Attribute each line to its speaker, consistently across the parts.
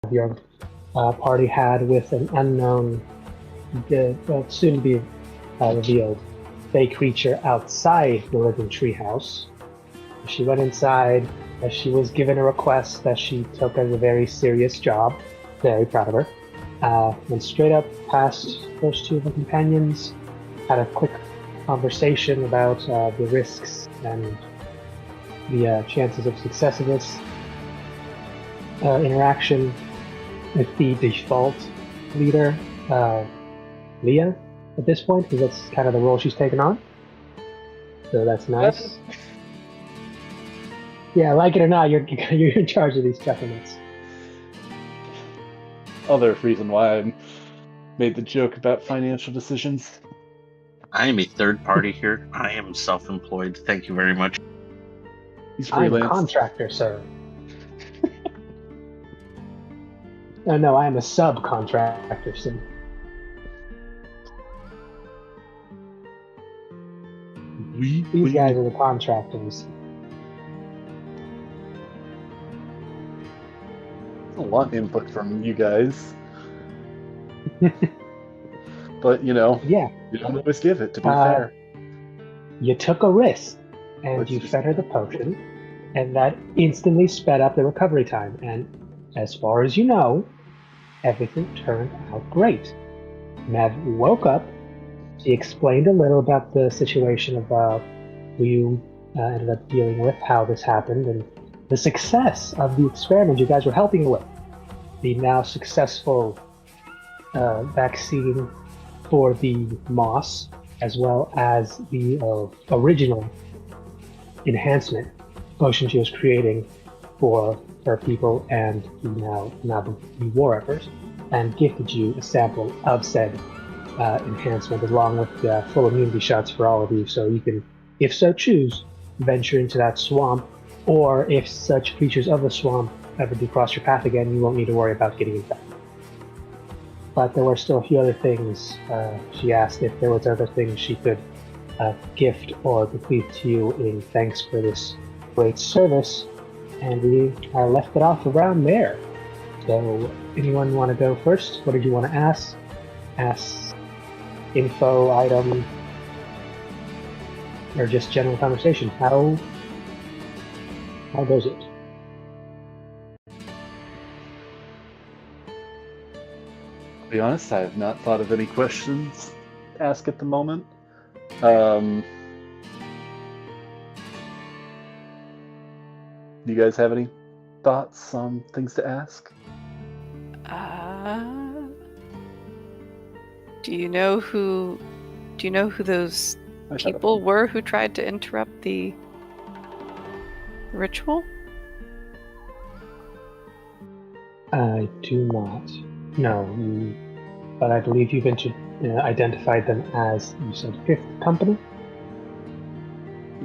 Speaker 1: your party had with an unknown, soon to be revealed, fake creature outside the living treehouse. She went inside as she was given a request that she took as a very serious job. Very proud of her. Went straight up past those two of her companions, had a quick conversation about the risks and the chances of success of this interaction with the default leader, Leah, at this point, because that's kind of the role she's taken on. So that's nice. Yeah, like it or not, you're in charge of these juggernautes.
Speaker 2: Other reason why I made the joke about financial decisions.
Speaker 3: I am a third party here. I am self-employed. Thank you very much.
Speaker 2: He's
Speaker 1: I'm
Speaker 2: freelance.
Speaker 1: a contractor, sir. No, I am a subcontractor, sir. These guys are the contractors.
Speaker 2: A lot of input from you guys. But, you don't always give it, to be fair.
Speaker 1: You took a risk, and you fed her the potion, and that instantly sped up the recovery time. And as far as you know, everything turned out great. Mev woke up. She explained a little about the situation about who you ended up dealing with, how this happened, and the success of the experiment you guys were helping with. The now successful vaccine for the moss, as well as the original enhancement potion she was creating for her people and now the war effort, and gifted you a sample of said enhancement along with the full immunity shots for all of you, so you can, if so choose, venture into that swamp, or if such creatures of the swamp ever do cross your path again, you won't need to worry about getting infected. But there were still a few other things. She asked if there was other things she could gift or bequeath to you in thanks for this great service, and we left it off around there. So, anyone want to go first? What did you want to ask? Ask info, item, or just general conversation? How goes it?
Speaker 2: To be honest, I have not thought of any questions to ask at the moment. Do you guys have any thoughts on things to ask?
Speaker 4: Do you know who those people were who tried to interrupt the ritual?
Speaker 1: I do not. No, but I believe you've identified them as, you said, Fifth Company?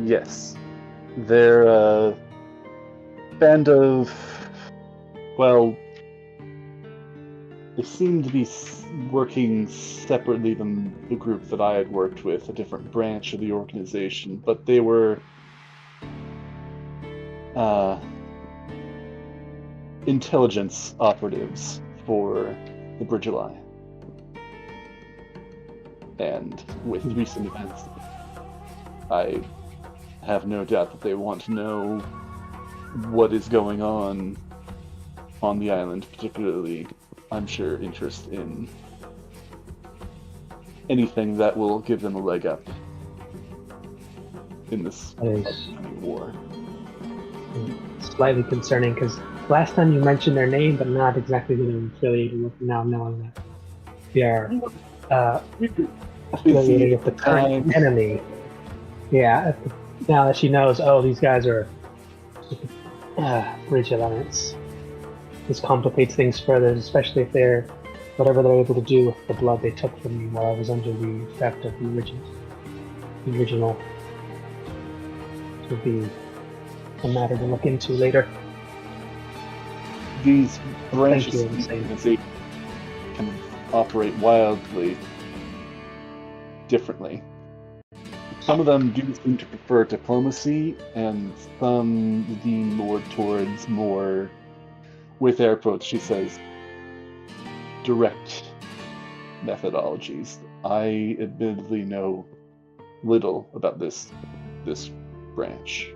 Speaker 2: Yes. They're a band of, well, they seem to be working separately than the group that I had worked with, a different branch of the organization, but they were intelligence operatives for the Bridgeli. And with recent events, I have no doubt that they want to know what is going on the island, particularly, I'm sure, interest in anything that will give them a leg up in this upcoming war.
Speaker 1: Slightly concerning, because last time you mentioned their name, but not exactly who they were affiliated with, now knowing that they are affiliated with the current enemy. Yeah, now that she knows, these guys are Bridge Alliance. This complicates things further, especially if they're whatever they're able to do with the blood they took from me while I was under the effect of the original. It will be a matter to look into later.
Speaker 2: These branches can operate wildly differently. Some of them do seem to prefer diplomacy, and some lean more towards more with air quotes, she says, direct methodologies. I admittedly know little about this branch.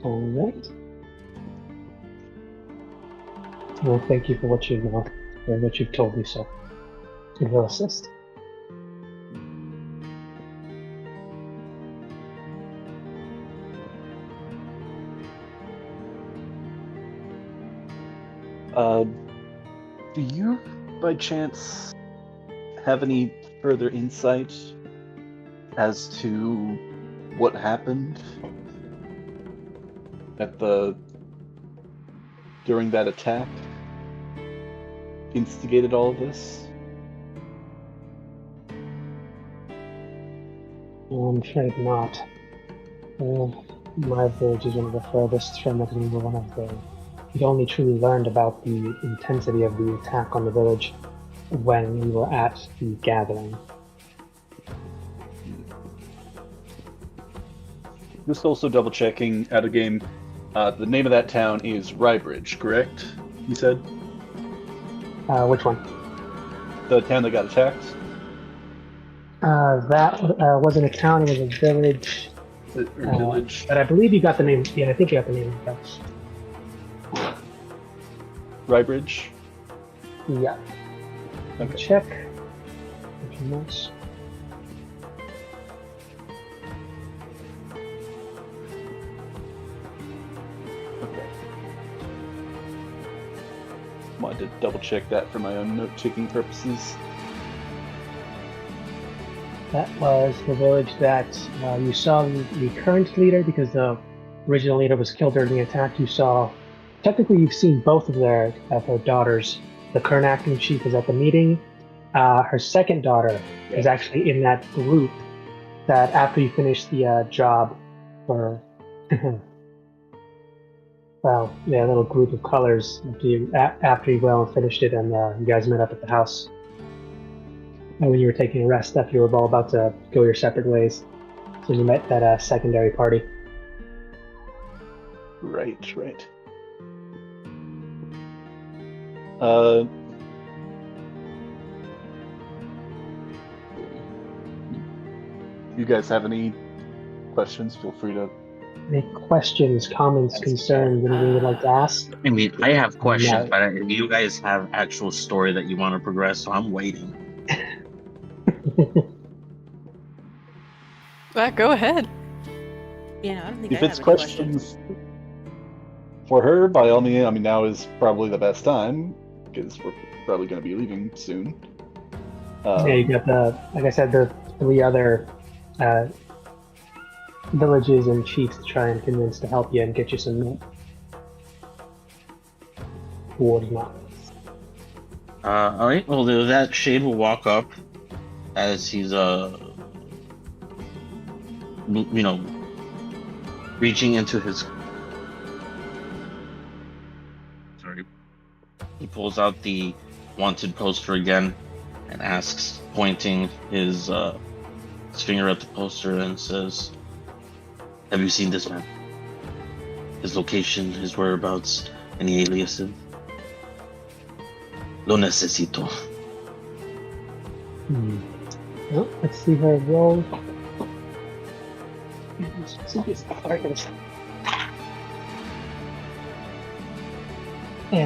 Speaker 1: All right. Well, thank you for what you know, or what you've told me, so it will assist.
Speaker 2: Do you, by chance, have any further insight as to what happened during that attack? Instigated all of this?
Speaker 1: I'm afraid not. My village is one of the furthest from it, and we were one of the... We'd only truly learned about the intensity of the attack on the village when we were at the gathering.
Speaker 2: Just also double checking out of game. The name of that town is Rybridge, correct? You said?
Speaker 1: Which one?
Speaker 2: The town that got attacked?
Speaker 1: That wasn't a town, it was a village.
Speaker 2: Village.
Speaker 1: But I believe you got the name. Yeah, I think you got the name. Yes.
Speaker 2: Rybridge?
Speaker 1: Yeah.
Speaker 2: Okay.
Speaker 1: Check. If you must.
Speaker 2: Okay. Wanted to double check that for my own note-taking purposes.
Speaker 1: That was the village that you saw the current leader, because the original leader was killed during the attack. You saw, technically, you've seen both of their daughters. The current acting chief is at the meeting. Her second daughter is actually in that group that after you finish the job for, well, yeah, a little group of colors after you well and finished it, and you guys met up at the house. And when you were taking a rest after you were all about to go your separate ways. So you met that secondary party.
Speaker 2: Right. You guys have any questions? Feel free to...
Speaker 1: Any questions, comments, concerns, anything you'd like to ask?
Speaker 3: I mean, I have questions,
Speaker 1: No.
Speaker 3: but you guys have actual story that you want to progress, so I'm waiting.
Speaker 4: Go ahead.
Speaker 5: Yeah, I don't think
Speaker 2: If
Speaker 5: I
Speaker 2: it's
Speaker 5: have any questions.
Speaker 2: questions for her, by all means, I mean, now is probably the best time, because we're probably going to be leaving soon.
Speaker 1: Yeah, you got like I said, the 3 other villages and chiefs to try and convince to help you and get you some meat. Or not.
Speaker 3: Alright, well, that Shade will walk up as he's, reaching into his... Sorry. He pulls out the wanted poster again and asks, pointing his finger at the poster, and says, "Have you seen this man? His location, his whereabouts, any aliases? Lo necesito."
Speaker 1: Well, let's see her roll. Yeah,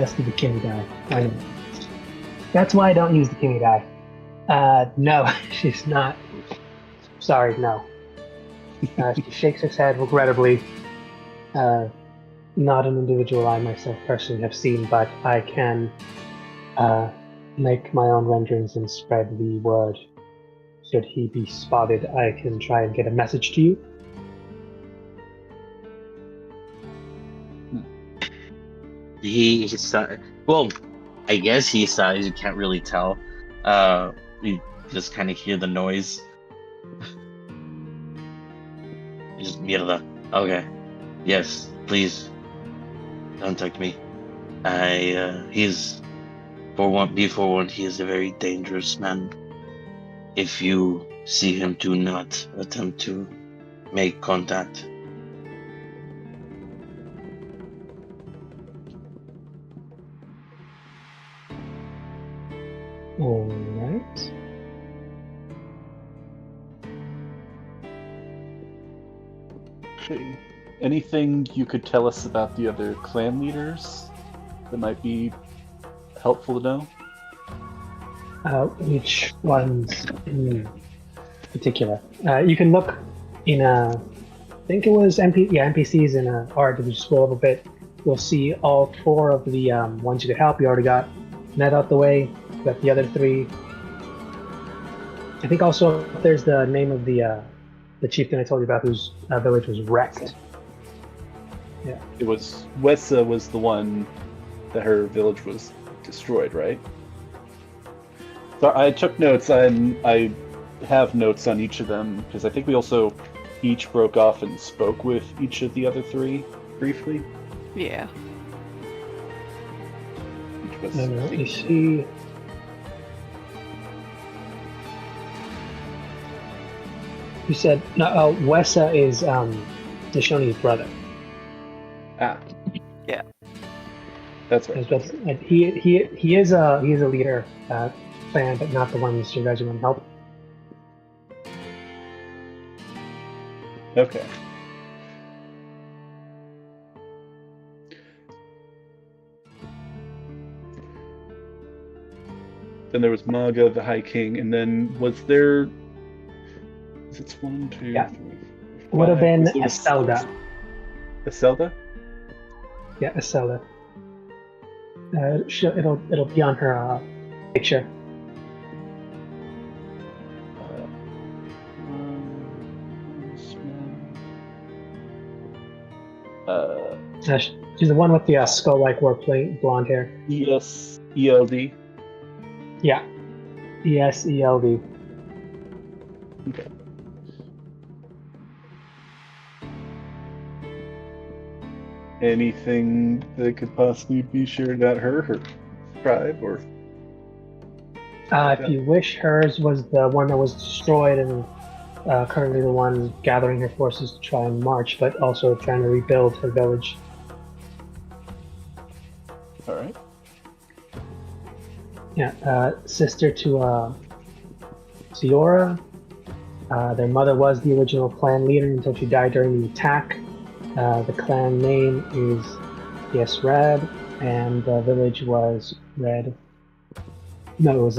Speaker 1: let's do the Kimmy die. I know. That's why I don't use the Kimmy die. No, she's not. Sorry, no. She shakes her head regrettably. Not an individual I myself personally have seen, but I can make my own renderings and spread the word. Should he be spotted, I can try and get a message to you.
Speaker 3: He well, I guess he sighs. You can't really tell. You just kind of hear the noise. Just mierda. Okay. Yes, please contact me. He's be forewarned. He is a very dangerous man. If you see him, do not attempt to make contact.
Speaker 1: All right.
Speaker 2: Okay. Anything you could tell us about the other clan leaders that might be helpful to know?
Speaker 1: Which ones in particular? You can look in I think it was NPCs in art. If you scroll up a bit, you'll see all 4 of the ones you could help. You already got Ned out the way. You got the other 3. I think also there's the name of the chieftain I told you about, whose village was wrecked. Yeah.
Speaker 2: It was Wessa was the one that her village was destroyed, right? So I took notes, and I have notes on each of them because I think we also each broke off and spoke with each of the other 3 briefly.
Speaker 4: Yeah.
Speaker 2: Each was
Speaker 1: And let me see. You said no. Wessa is Nishoni's brother.
Speaker 2: Ah.
Speaker 4: Yeah.
Speaker 2: That's right.
Speaker 1: And he is a leader clan, but not the ones you guys are going to help.
Speaker 2: Okay. Then there was Maga, the High King, and then was there? Is it 1, 2,
Speaker 1: Yeah.
Speaker 2: 3, 4, 5?
Speaker 1: Would have been
Speaker 2: Was there-
Speaker 1: Eselda.
Speaker 2: Eselda?
Speaker 1: Yeah, Eselda. It'll be on her picture. She's the one with the skull-like warplate, blonde hair.
Speaker 2: ESELD.
Speaker 1: Yeah, ESELD.
Speaker 2: Okay. Anything that could possibly be shared about her tribe, or?
Speaker 1: If you wish, hers was the one that was destroyed, and currently the one gathering her forces to try and march, but also trying to rebuild her village.
Speaker 2: All right.
Speaker 1: Yeah, sister to Ziora. Their mother was the original clan leader until she died during the attack. The clan name is Yes Red, and the village was Red. No, it was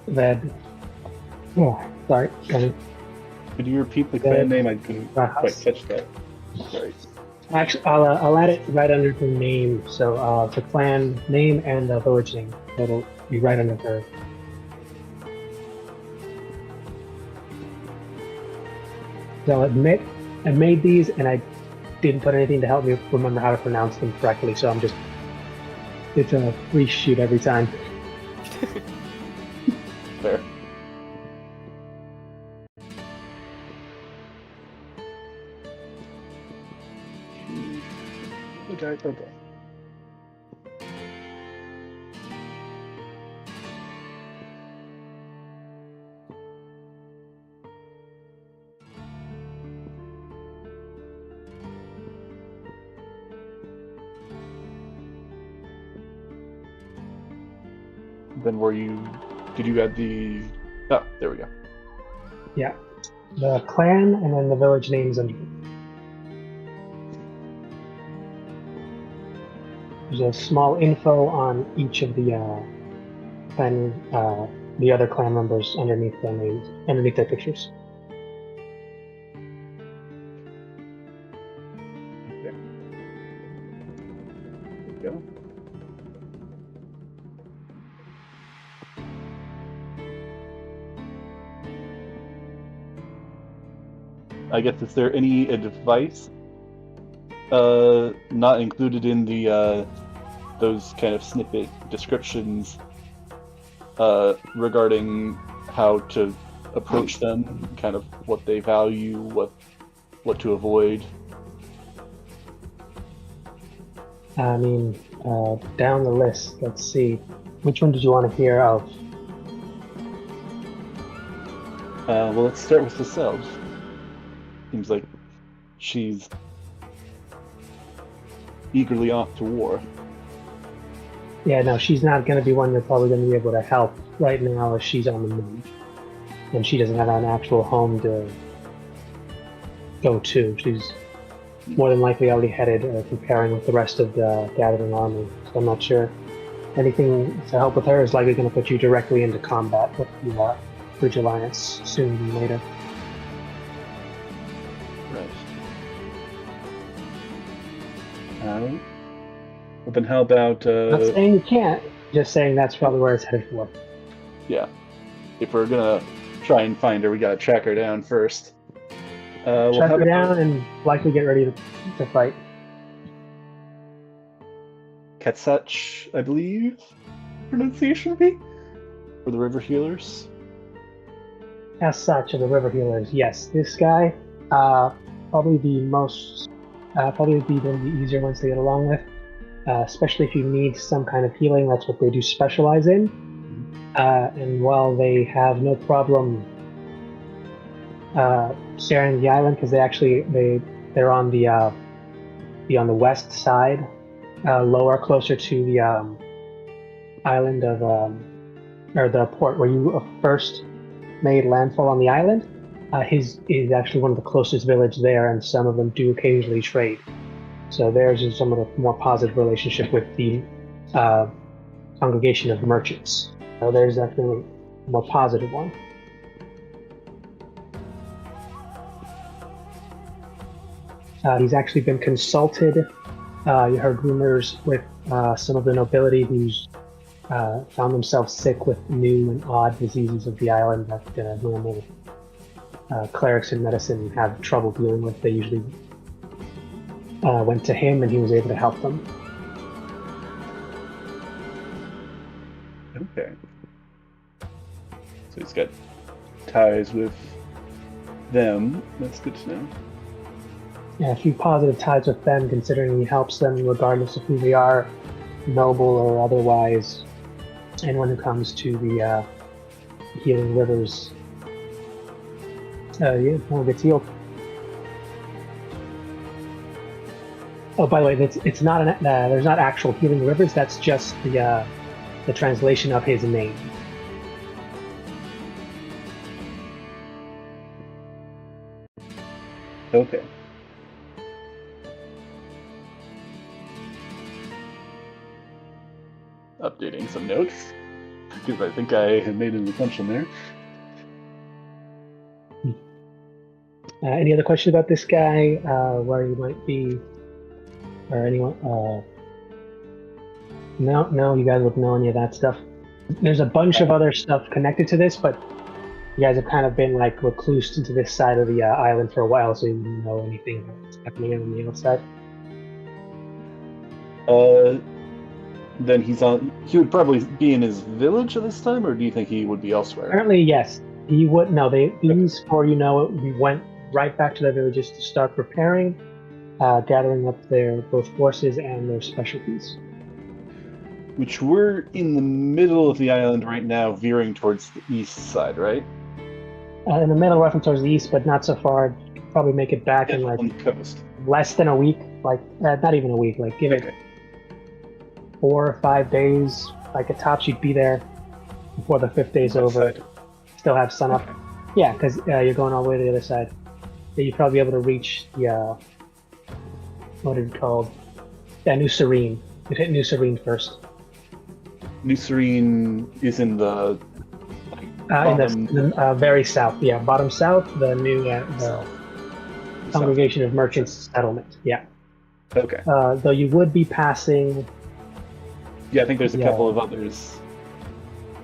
Speaker 1: Red. Oh, sorry.
Speaker 2: Could you repeat the clan name? I couldn't quite catch that. Sorry.
Speaker 1: Actually, I'll add it right under the name. So the clan name and the village name. It'll be right under her. So I'll admit, I made these and I didn't put anything to help me remember how to pronounce them correctly. So I'm just, it's a free shoot every time.
Speaker 2: Fair. Okay. Then did you add the, oh, there we go.
Speaker 1: Yeah. The clan and then the village names under. There's a small info on each of the clan, the other clan members underneath their names, underneath their pictures.
Speaker 2: Okay. There we go. I guess, is there any advice not included in the those kind of snippet descriptions regarding how to approach them, kind of what they value, what to avoid?
Speaker 1: I mean, down the list, let's see. Which one did you want to hear of?
Speaker 2: Well, let's start with the self. Seems like she's eagerly off to war.
Speaker 1: Yeah, no, she's not going to be one you're probably going to be able to help right now as she's on the move. And she doesn't have an actual home to go to. She's more than likely already headed preparing with the rest of the gathering army. So I'm not sure. Anything to help with her is likely going to put you directly into combat with the Bridge Alliance sooner than later.
Speaker 2: Right. Well, then how about...
Speaker 1: Not saying you can't, just saying that's probably where it's headed for.
Speaker 2: Yeah. If we're gonna try and find her, we gotta track her down first.
Speaker 1: Track her down and likely get ready to fight.
Speaker 2: Katsach, I believe, pronunciation would be? For the River Healers?
Speaker 1: As such, of the River Healers, yes. This guy, probably be the easier ones to get along with. Especially if you need some kind of healing, that's what they do specialize in. And while they have no problem sharing the island, because they're on the west side, lower, closer to the island of or the port where you first made landfall on the island. His is actually one of the closest villages there, and some of them do occasionally trade. So theirs is some of the more positive relationship with the congregation of merchants. So there's definitely a more positive one. He's actually been consulted. You heard rumors with some of the nobility who's found themselves sick with new and odd diseases of the island that normal clerics in medicine have trouble dealing with. They usually went to him, and he was able to help them.
Speaker 2: Okay. So he's got ties with them. That's good to know.
Speaker 1: Yeah, a few positive ties with them, considering he helps them regardless of who they are, noble or otherwise. And when it comes to the healing rivers, one gets healed. Oh, by the way, it's not there's not actual healing rivers. That's just the translation of his name.
Speaker 2: Okay. Updating some notes, because I think I had made an assumption there.
Speaker 1: Any other questions about this guy? Where you might be, or anyone? No, you guys wouldn't know any of that stuff. There's a bunch of other stuff connected to this, but you guys have kind of been like recluse into this side of the island for a while, so you don't know anything that's happening on the outside.
Speaker 2: Then he would probably be in his village at this time, or do you think he would be elsewhere?
Speaker 1: Apparently, yes. He would. No, these, for you know, we went right back to their villages to start preparing, gathering up their both forces and their specialties.
Speaker 2: Which we're in the middle of the island right now, veering towards the east side, right?
Speaker 1: In the middle, roughly towards the east, but not so far. Probably make it back in like
Speaker 2: on the coast.
Speaker 1: Less than a week. Like not even a week. Like give it 4 or 5 days. Like at tops, you'd be there before the 5th day's over.
Speaker 2: Side.
Speaker 1: Still have sun up.
Speaker 2: Okay.
Speaker 1: Yeah, because you're going all the way to the other side. Yeah, you'd probably be able to reach the what is it called? Yeah, New Serene. You'd hit New Serene first.
Speaker 2: New Serene is in the
Speaker 1: in the very south. Yeah, bottom south. The new the congregation of merchants settlement. Yeah.
Speaker 2: Okay.
Speaker 1: Though you would be passing.
Speaker 2: Yeah, I think there's a couple of others.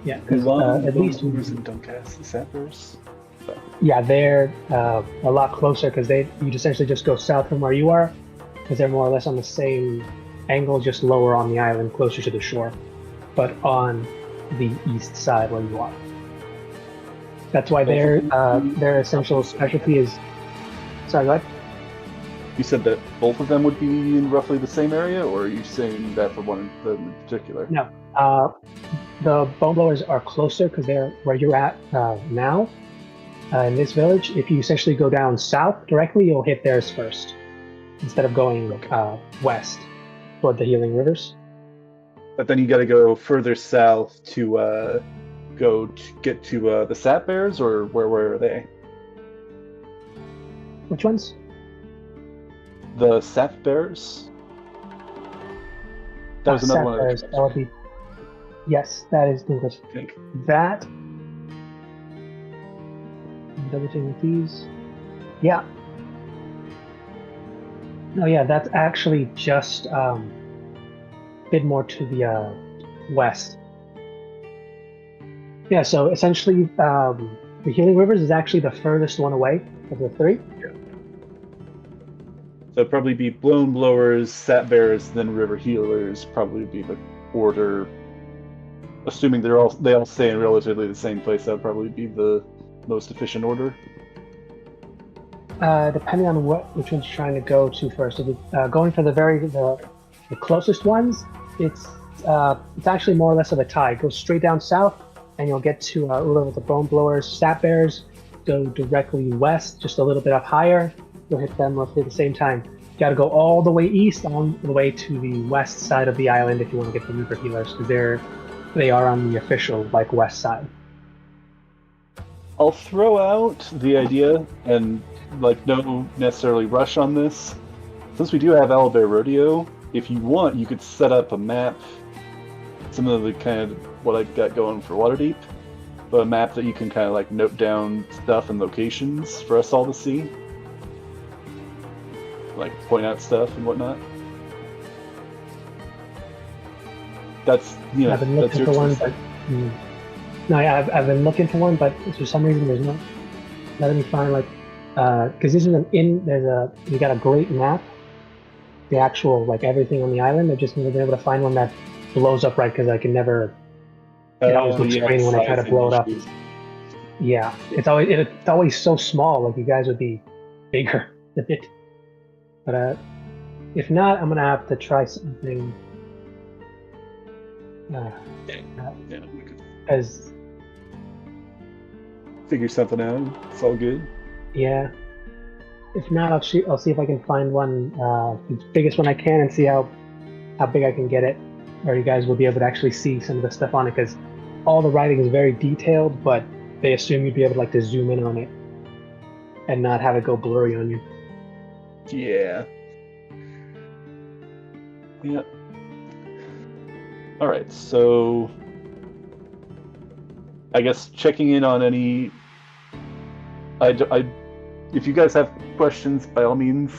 Speaker 1: Yeah, because at least
Speaker 2: and Duncast, the settlers.
Speaker 1: Yeah, they're a lot closer because you'd essentially just go south from where you are, because they're more or less on the same angle, just lower on the island, closer to the shore, but on the east side where you are. That's why their essential specialty is. Sorry, go ahead.
Speaker 2: You said that both of them would be in roughly the same area, or are you saying that for one of them in particular?
Speaker 1: No. The bone blowers are closer because they're where you're at now in this village. If you essentially go down south directly, you'll hit theirs first instead of going west toward the healing rivers.
Speaker 2: but then you got to go further south to get to the Sap Bears, or where are they?
Speaker 1: Which ones?
Speaker 2: The Sap Bears. That was another one of the
Speaker 1: Bears.
Speaker 2: tribes,
Speaker 1: That would be. Yes, that is the English.
Speaker 2: I think.
Speaker 1: That. Double checking with these. Yeah. No, yeah, that's actually just a bit more to the west. Yeah, so essentially, the Healing Rivers is actually the furthest one away of the three.
Speaker 2: So it'd probably be Blown Blowers, Sap Bears, then River Healers. Probably be the order. Assuming they all stay in relatively the same place, that would probably be the most efficient order.
Speaker 1: Depending on which one's trying to go to first. If going for the closest ones, it's actually more or less of a tie. Go straight down south, and you'll get to Ula with the Bone Blowers, Sap Bears. Go directly west, just a little bit up higher. You'll hit them roughly at the same time. You got to go all the way east, on the way to the west side of the island if you want to get the Reaper Healers, because they are on the official west side.
Speaker 2: I'll throw out the idea, and no necessarily rush on this. Since we do have Owlbear Rodeo, if you want, you could set up a map, similar to kind of what I got going for Waterdeep, but a map that you can kind of note down stuff and locations for us all to see, point out stuff and whatnot. That's
Speaker 1: I've been looking for one, but no, yeah, I've been looking for one, but for some reason there's not letting me find because this is you got a great map, the actual everything on the island. I've just never been able to find one that blows up right because I can never. It always looks grainy when I try to blow it up. Yeah, it's always so small. You guys would be bigger than it. But if not, I'm gonna have to try something. Because
Speaker 2: figure something out. It's all good.
Speaker 1: Yeah. If not, I'll see if I can find one, the biggest one I can, and see how big I can get it, or you guys will be able to actually see some of the stuff on it. Because all the writing is very detailed, but they assume you'd be able to zoom in on it and not have it go blurry on you.
Speaker 2: Yeah. Yeah. All right, so I guess checking in on any. If you guys have questions, by all means.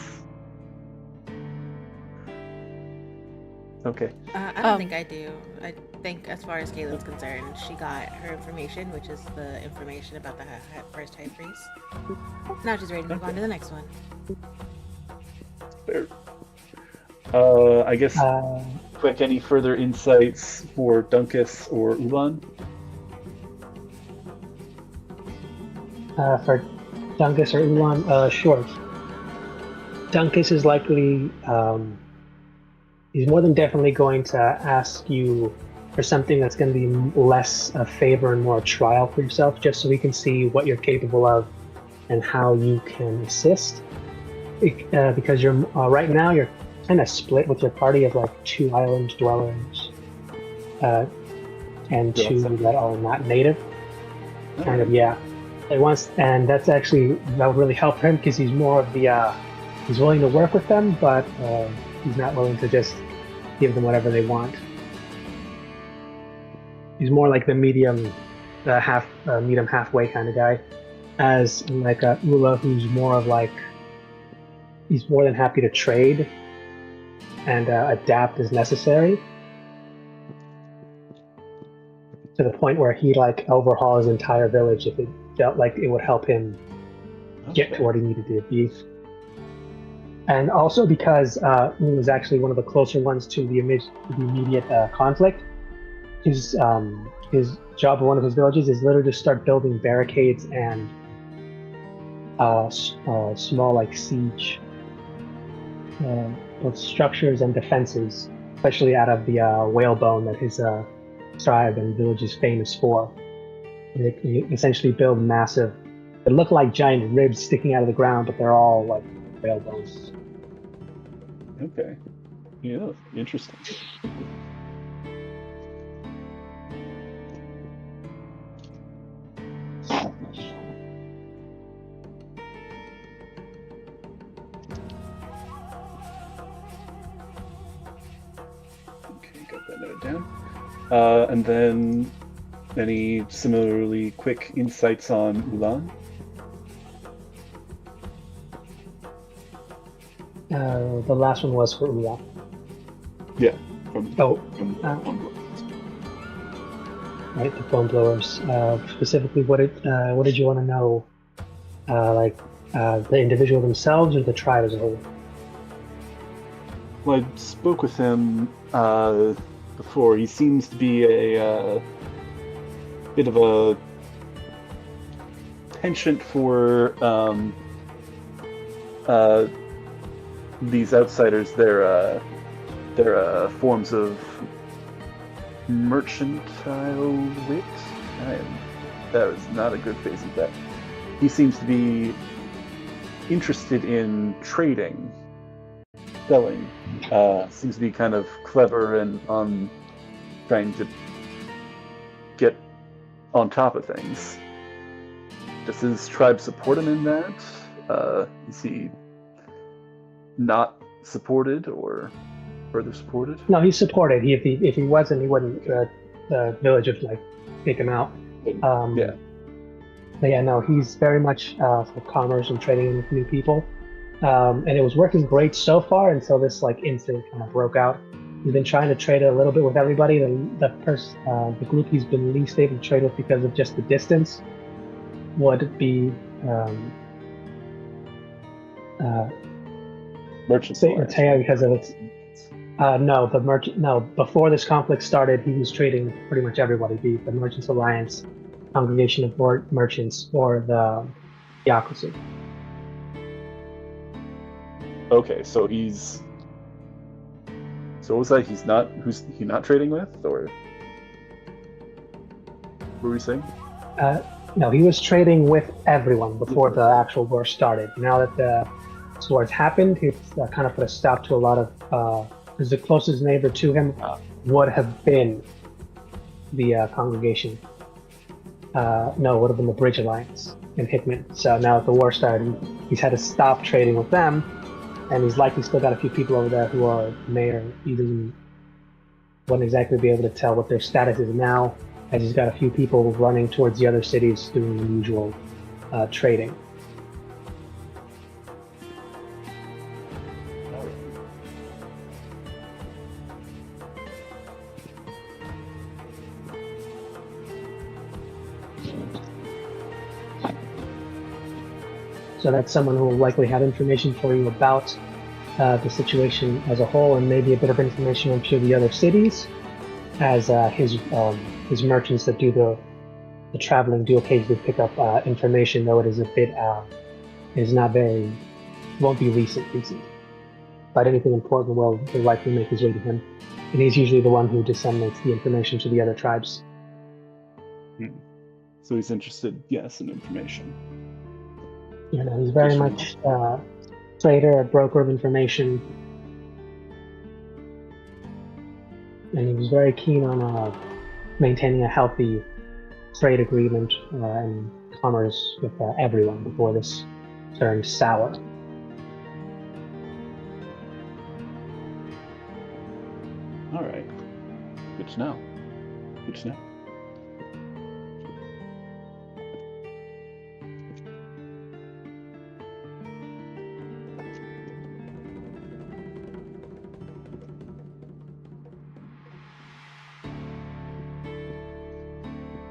Speaker 2: Okay.
Speaker 5: I don't think I do. I think, as far as Caleb's concerned, she got her information, which is the information about the first high priest. Now she's ready to move on to the next one.
Speaker 2: Fair. I guess. Quick, any further insights for Dunkus or Ulan?
Speaker 1: For Dunkus or Ulan, sure. Dunkus is likely, he's more than definitely going to ask you for something that's going to be less a favor and more a trial for yourself, just so we can see what you're capable of and how you can assist. Because you're right now you're kind of split with your party of 2 island dwellers and 2 that are not native. Kind of, yeah. And that's actually, that would really help him, because he's more of the he's willing to work with them, but he's not willing to just give them whatever they want. He's more like the medium, meet him halfway kind of guy, as Ula, who's more of he's more than happy to trade and adapt as necessary, to the point where he'd overhaul his entire village if it felt like it would help him get to what he needed to be. And also because Ula was actually one of the closer ones to the immediate conflict, his job for one of his villages is literally to start building barricades and small siege both structures and defenses, especially out of the whalebone that his tribe and village is famous for. And they can essentially build massive, they look like giant ribs sticking out of the ground, but they're all whalebones.
Speaker 2: Okay. Yeah, interesting. got that noted down. And then any similarly quick insights on Ulan?
Speaker 1: The last one was for Uya.
Speaker 2: Yeah. From
Speaker 1: Right, the bone blowers. Specifically, what did you want to know? The individual themselves or the tribe as a whole?
Speaker 2: Well, I spoke with him before. He seems to be a bit of a penchant for these outsiders. Their forms of mercantile wit. That was not a good phrase of that. He seems to be interested in trading, selling. Seems to be kind of clever and on trying to get on top of things. Does his tribe support him in that? Is he not supported or further supported?
Speaker 1: No, he's supported. If he wasn't, he wouldn't. The village would kick him out.
Speaker 2: Yeah.
Speaker 1: But yeah, no, he's very much for commerce and trading with new people. And it was working great so far until this incident kind of broke out. He's been trying to trade a little bit with everybody. The group he's been least able to trade with because of just the distance would be
Speaker 2: Merchants.
Speaker 1: Taya, because of its. No, before this conflict started, he was trading with pretty much everybody, be it the Merchants Alliance, Congregation of Merchants, or the Yakuza.
Speaker 2: Okay, so he's. So what was that? Who's he not trading with, or what were you saying?
Speaker 1: No, he was trading with everyone before the actual war started. Now that the wars happened, it's kind of put a stop to a lot of. Because the closest neighbor to him would have been the congregation. No, it would have been the Bridge Alliance in Hickman. So now that the war started, he's had to stop trading with them, and he's likely still got a few people over there who are mayor. He wouldn't exactly be able to tell what their status is now, as he's got a few people running towards the other cities doing the usual trading. So that's someone who will likely have information for you about the situation as a whole, and maybe a bit of information on the other cities, as his merchants that do the traveling do occasionally pick up information, though it is a bit won't be recent. But anything important will likely make his way to him, and he's usually the one who disseminates the information to the other tribes.
Speaker 2: So he's interested, yes, in information.
Speaker 1: You know, he's very much a trader, a broker of information, and he was very keen on maintaining a healthy trade agreement and commerce with everyone before this turned sour.
Speaker 2: All right. Good to know.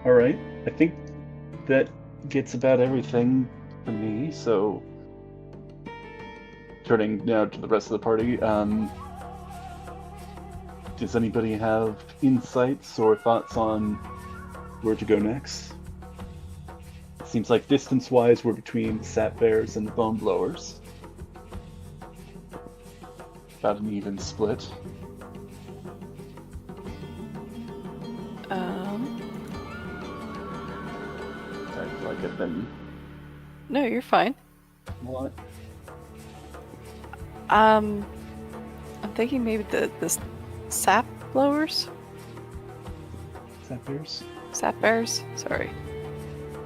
Speaker 2: All right. I think that gets about everything for me. So, turning now to the rest of the party, does anybody have insights or thoughts on where to go next? It seems like distance-wise, we're between the Sap Bears and the Bone Blowers. About an even split. I feel like I've been...
Speaker 4: No, you're fine.
Speaker 2: What?
Speaker 4: I'm thinking maybe the sap blowers?
Speaker 2: Sap Bears?
Speaker 4: Sap bears? Sorry.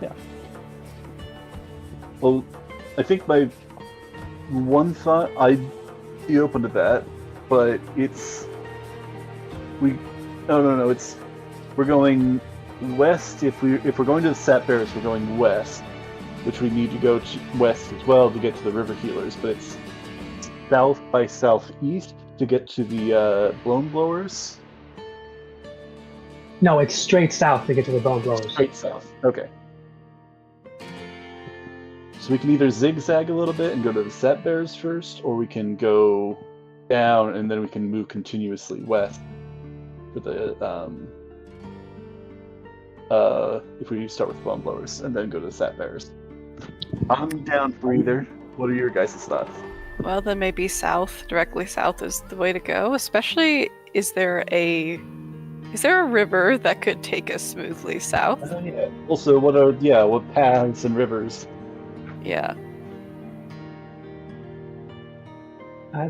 Speaker 2: Yeah. Well, I think my one thought, I'd be open to that, but it's No. We're going west. If we're going to the Sap Bears, we're going west, which we need to go west as well to get to the River Healers. But it's south by southeast to get to the Blown Blowers.
Speaker 1: No, it's straight south to get to the Bone Blowers.
Speaker 2: Straight south. Okay. So we can either zigzag a little bit and go to the Sap Bears first, or we can go down and then we can move continuously west for the if we start with Bone Blowers and then go to the Sap Bears. I'm down for either. What are your guys' thoughts?
Speaker 4: Well, then maybe south, directly south is the way to go. Especially, is there a river that could take us smoothly south?
Speaker 2: Yeah. Also, what paths and rivers?
Speaker 4: Yeah.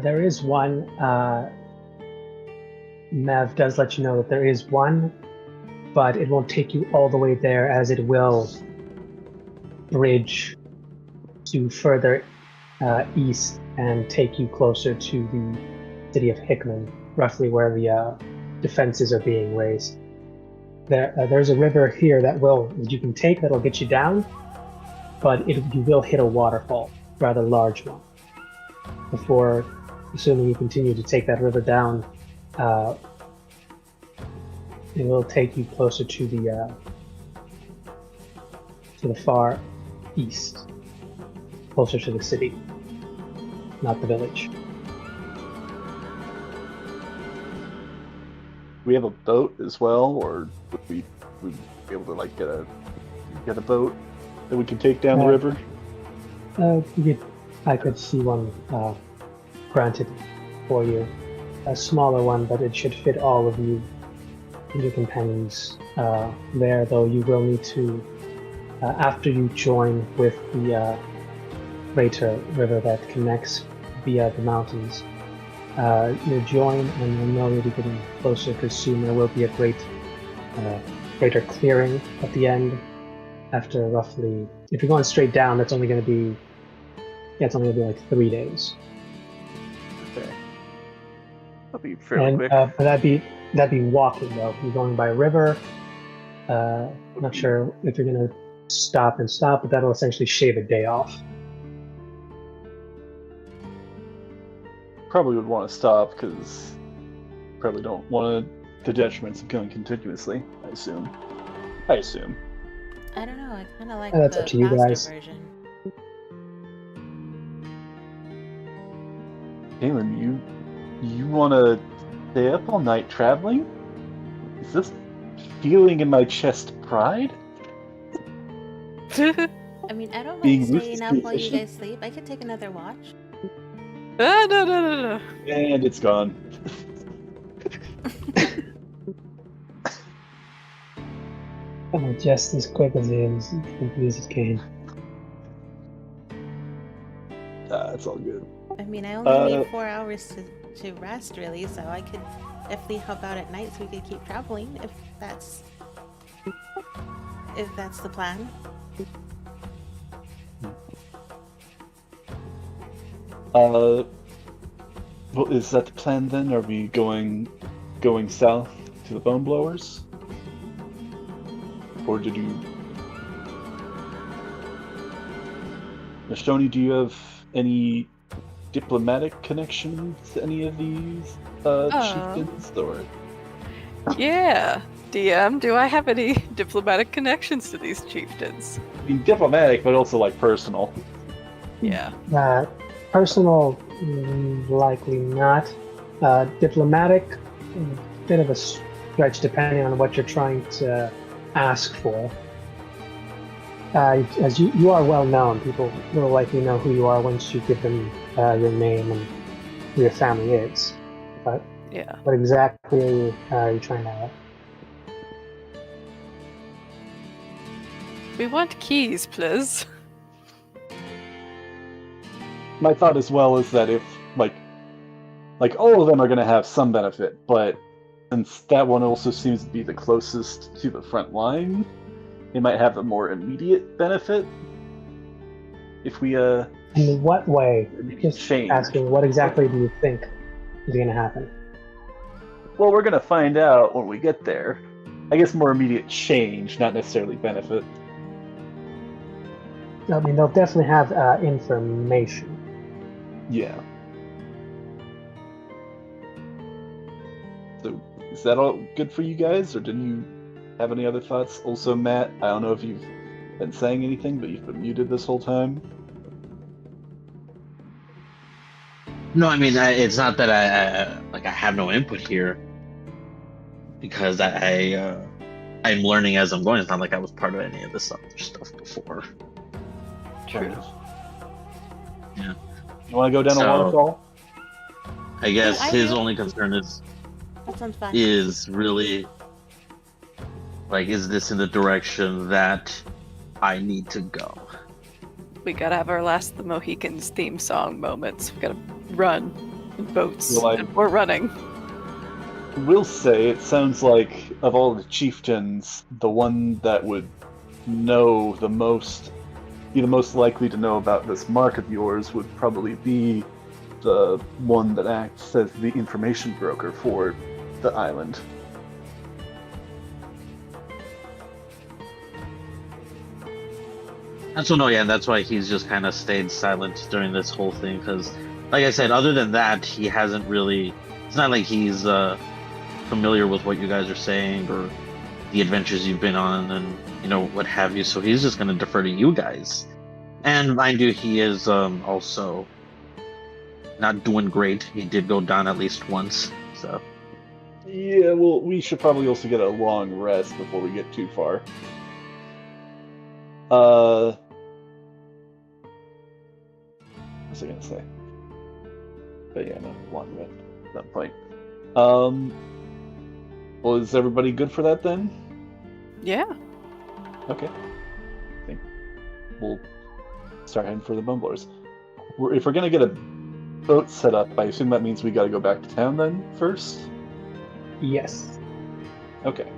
Speaker 1: There is one. Mev does let you know that there is one, but it won't take you all the way there, as it will bridge to further east and take you closer to the city of Hickman, roughly where the defenses are being raised. There's a river here that you can take that'll get you down, but you will hit a waterfall, rather large one, before, assuming you continue to take that river down. It will take you closer to the far east, closer to the city, not the village.
Speaker 2: We have a boat as well, or would we be able to like get a boat that we can take down the river?
Speaker 1: I could see one granted for you, a smaller one, but it should fit all of you and your companions there. Though you will need to, after you join with the greater river that connects via the mountains, you'll join and you'll know you'll be getting closer, because soon there will be a greater clearing at the end. After roughly, if you're going straight down, that's only going to be, it's only going to be like 3 days.
Speaker 2: Okay, that'll be fairly quick.
Speaker 1: But that'd be walking though. You're going by river. Not sure if you're going to stop, but that'll essentially shave a day off.
Speaker 2: Probably would want to stop because probably don't want the detriments of going continuously. I assume.
Speaker 5: I don't know. I kind of like
Speaker 1: that's
Speaker 5: the
Speaker 1: up to you
Speaker 5: faster
Speaker 1: guys.
Speaker 5: version.
Speaker 2: Galen, you want to stay up all night traveling? Is this feeling in my chest pride?
Speaker 5: I mean, I don't
Speaker 2: Being
Speaker 5: mind staying up while you
Speaker 2: ruthlessly
Speaker 5: guys sleep. I could take another watch.
Speaker 4: No.
Speaker 2: And it's gone.
Speaker 1: Just as quick as it came.
Speaker 2: It's all good.
Speaker 5: I mean, I only need 4 hours to rest, really, so I could definitely help out at night so we could keep traveling if that's the plan.
Speaker 2: Well, is that the plan then? Are we going south to the Bone Blowers? Or did you... Nashoni, do you have any diplomatic connections to any of these chieftains? Or...
Speaker 4: Yeah. DM, do I have any diplomatic connections to these chieftains?
Speaker 2: I mean, diplomatic, but also like personal.
Speaker 4: Yeah.
Speaker 1: Personal, likely not. Diplomatic, bit of a stretch depending on what you're trying to ask for. As you are well known, people will likely know who you are once you give them your name and who your family is. But
Speaker 4: Yeah.
Speaker 1: what exactly are you trying to?
Speaker 4: We want keys, please.
Speaker 2: My thought as well is that if, like all of them are going to have some benefit, but since that one also seems to be the closest to the front line, it might have a more immediate benefit. If we,
Speaker 1: In what way? Just
Speaker 2: change.
Speaker 1: asking, what exactly do you think is going to happen?
Speaker 2: Well, we're gonna find out when we get there. I guess more immediate change, not necessarily benefit.
Speaker 1: I mean, they'll definitely have information.
Speaker 2: Yeah. So, is that all good for you guys, or didn't you have any other thoughts? Also, Matt, I don't know if you've been saying anything, but you've been muted this whole time.
Speaker 3: No, I mean, it's not that I have no input here, because I'm learning as I'm going. It's not like I was part of any of this other stuff before.
Speaker 4: True.
Speaker 3: Yeah.
Speaker 2: You want to go down a
Speaker 3: So-
Speaker 2: waterfall?
Speaker 3: I guess
Speaker 5: I
Speaker 3: his
Speaker 5: do.
Speaker 3: only concern
Speaker 5: That sounds fun.
Speaker 3: is really like, is this in the direction that I need to go?
Speaker 4: We gotta have our last The Mohicans theme song moments. We gotta run in boats.
Speaker 2: Well, I-
Speaker 4: And we're running.
Speaker 2: Will say it sounds like of all the chieftains, the one that would know the most, be the most likely to know about this mark of yours would probably be the one that acts as the information broker for the island.
Speaker 3: And so no, yeah, that's why he's just kind of stayed silent during this whole thing. Because, like I said, other than that, he hasn't really. It's not like he's familiar with what you guys are saying or the adventures you've been on, and what have you. So he's just going to defer to you guys. And mind you, he is also not doing great. He did go down at least once. So
Speaker 2: Yeah, well, we should probably also get a long rest before we get too far. What was I gonna say? But yeah, no, long rest at that point. Well, is everybody good for that then?
Speaker 4: Yeah.
Speaker 2: Okay. I think we'll start heading for the Bumblers. If we're gonna get a boat set up, I assume that means we gotta go back to town then first?
Speaker 1: Yes.
Speaker 2: Okay.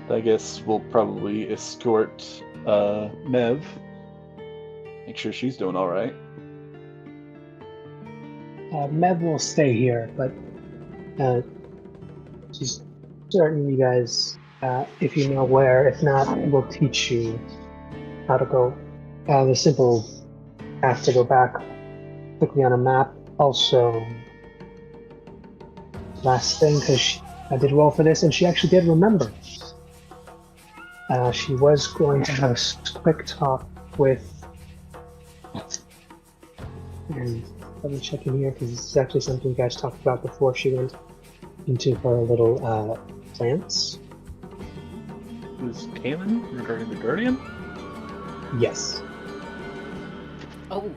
Speaker 2: I guess we'll probably escort Mev. Make sure she's doing alright.
Speaker 1: Mev will stay here, but she's certain you guys, if you know where, if not, we'll teach you how to go. The simple path to go back quickly on a map. Also, last thing, because I did roll for this and she actually did remember. She was going to have a quick talk with. And let me check in here because this is actually something you guys talked about before she went into her little plants.
Speaker 2: Was Kaylin regarding the Guardian?
Speaker 1: Yes.
Speaker 5: Oh,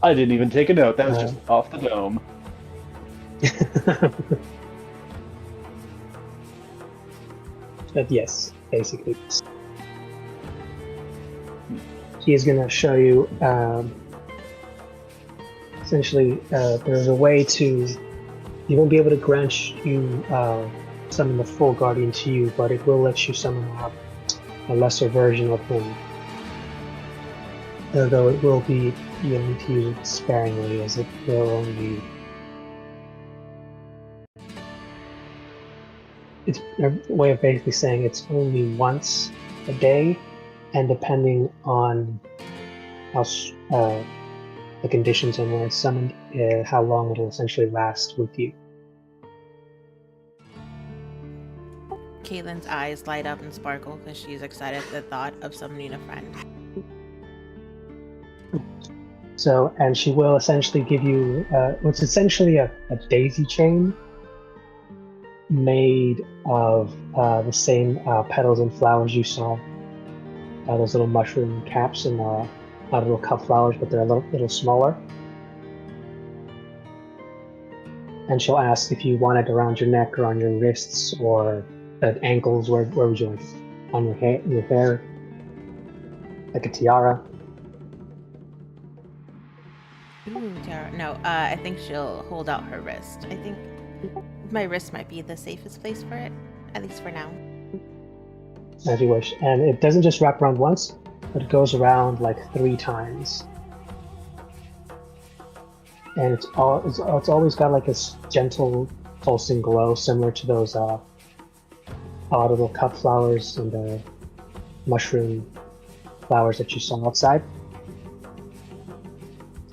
Speaker 2: I didn't even take a note. That was just off the dome.
Speaker 1: But yes, basically. He is going to show you, essentially, there's a way to, he won't be able to grant you summon the full guardian to you, but it will let you summon out a lesser version of him. Although it will be, you'll need to use it sparingly, as it will only. It's a way of basically saying it's only once a day, and depending on how the conditions and when it's summoned, how long it'll essentially last with you.
Speaker 5: Caitlin's eyes light up and sparkle because she's excited at the thought of summoning a friend.
Speaker 1: So, and she will essentially give you what's essentially a daisy chain made of the same petals and flowers you saw. Those little mushroom caps and not little cup flowers, but they're a little smaller. And she'll ask if you want it around your neck or on your wrists or at ankles. Where would you like it? On your hair, like a tiara.
Speaker 5: Ooh, Tara. No, I think she'll hold out her wrist. I think my wrist might be the safest place for it, at least for now.
Speaker 1: As you wish. And it doesn't just wrap around once, but it goes around like 3 times. and it's always got like a gentle pulsing glow, similar to those odd little cup flowers and mushroom flowers that you saw outside.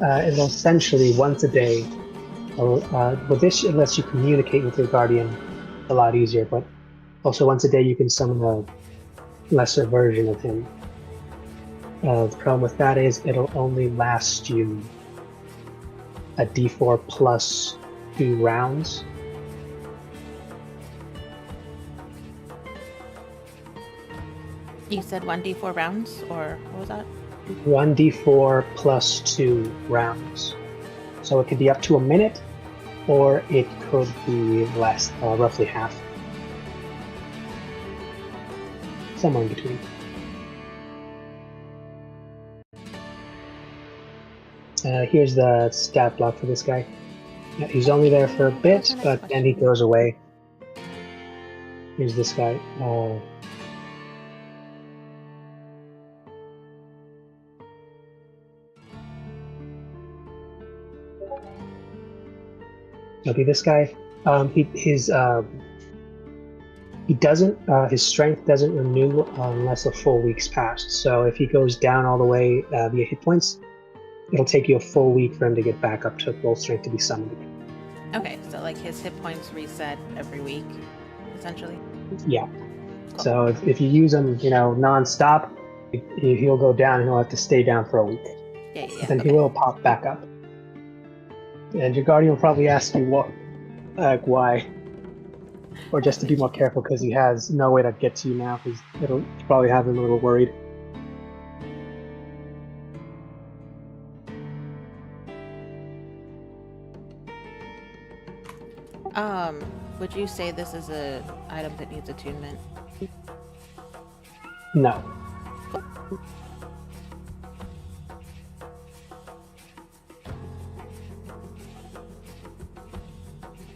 Speaker 1: It'll essentially once a day. With this, it lets you communicate with your guardian a lot easier, but also once a day you can summon a lesser version of him. The problem with that is it'll only last you a d4 plus 2 rounds.
Speaker 5: You said 1d4 rounds, or what was that?
Speaker 1: 1d4 plus 2 rounds. So it could be up to a minute, or it could be less, roughly half. Somewhere in between. Here's the stat block for this guy. Yeah, he's only there for a bit, but then he goes away. Here's this guy. Okay, this guy. His strength doesn't renew unless a full week's passed. So if he goes down all the way via hit points, it'll take you a full week for him to get back up to full strength to be summoned.
Speaker 5: Okay, so like his hit points reset every week, essentially.
Speaker 1: Yeah. Cool. So if you use him, non-stop, he'll go down and he'll have to stay down for a week.
Speaker 5: Yeah.
Speaker 1: Then he will pop back up. And your guardian will probably ask you why, or just to be more careful because he has no way to get to you now. Because it'll probably have him a little worried.
Speaker 5: Would you say this is an item that needs attunement?
Speaker 1: No.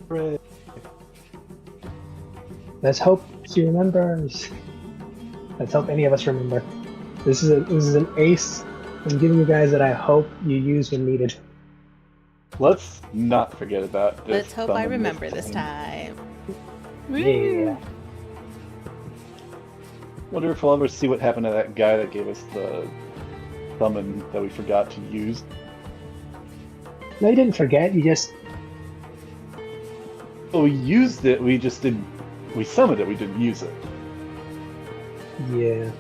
Speaker 2: Hooray.
Speaker 1: Let's hope she remembers. Let's hope any of us remember. This is an ace I'm giving you guys that I hope you use when needed.
Speaker 2: Let's not forget about this.
Speaker 5: Let's hope I remember this time.
Speaker 1: Yeah.
Speaker 2: Wonder if we'll ever see what happened to that guy that gave us the summon that we forgot to use.
Speaker 1: No, you didn't forget. You just...
Speaker 2: Well, we used it. We just didn't. We summoned it. We didn't use it.
Speaker 1: Yeah.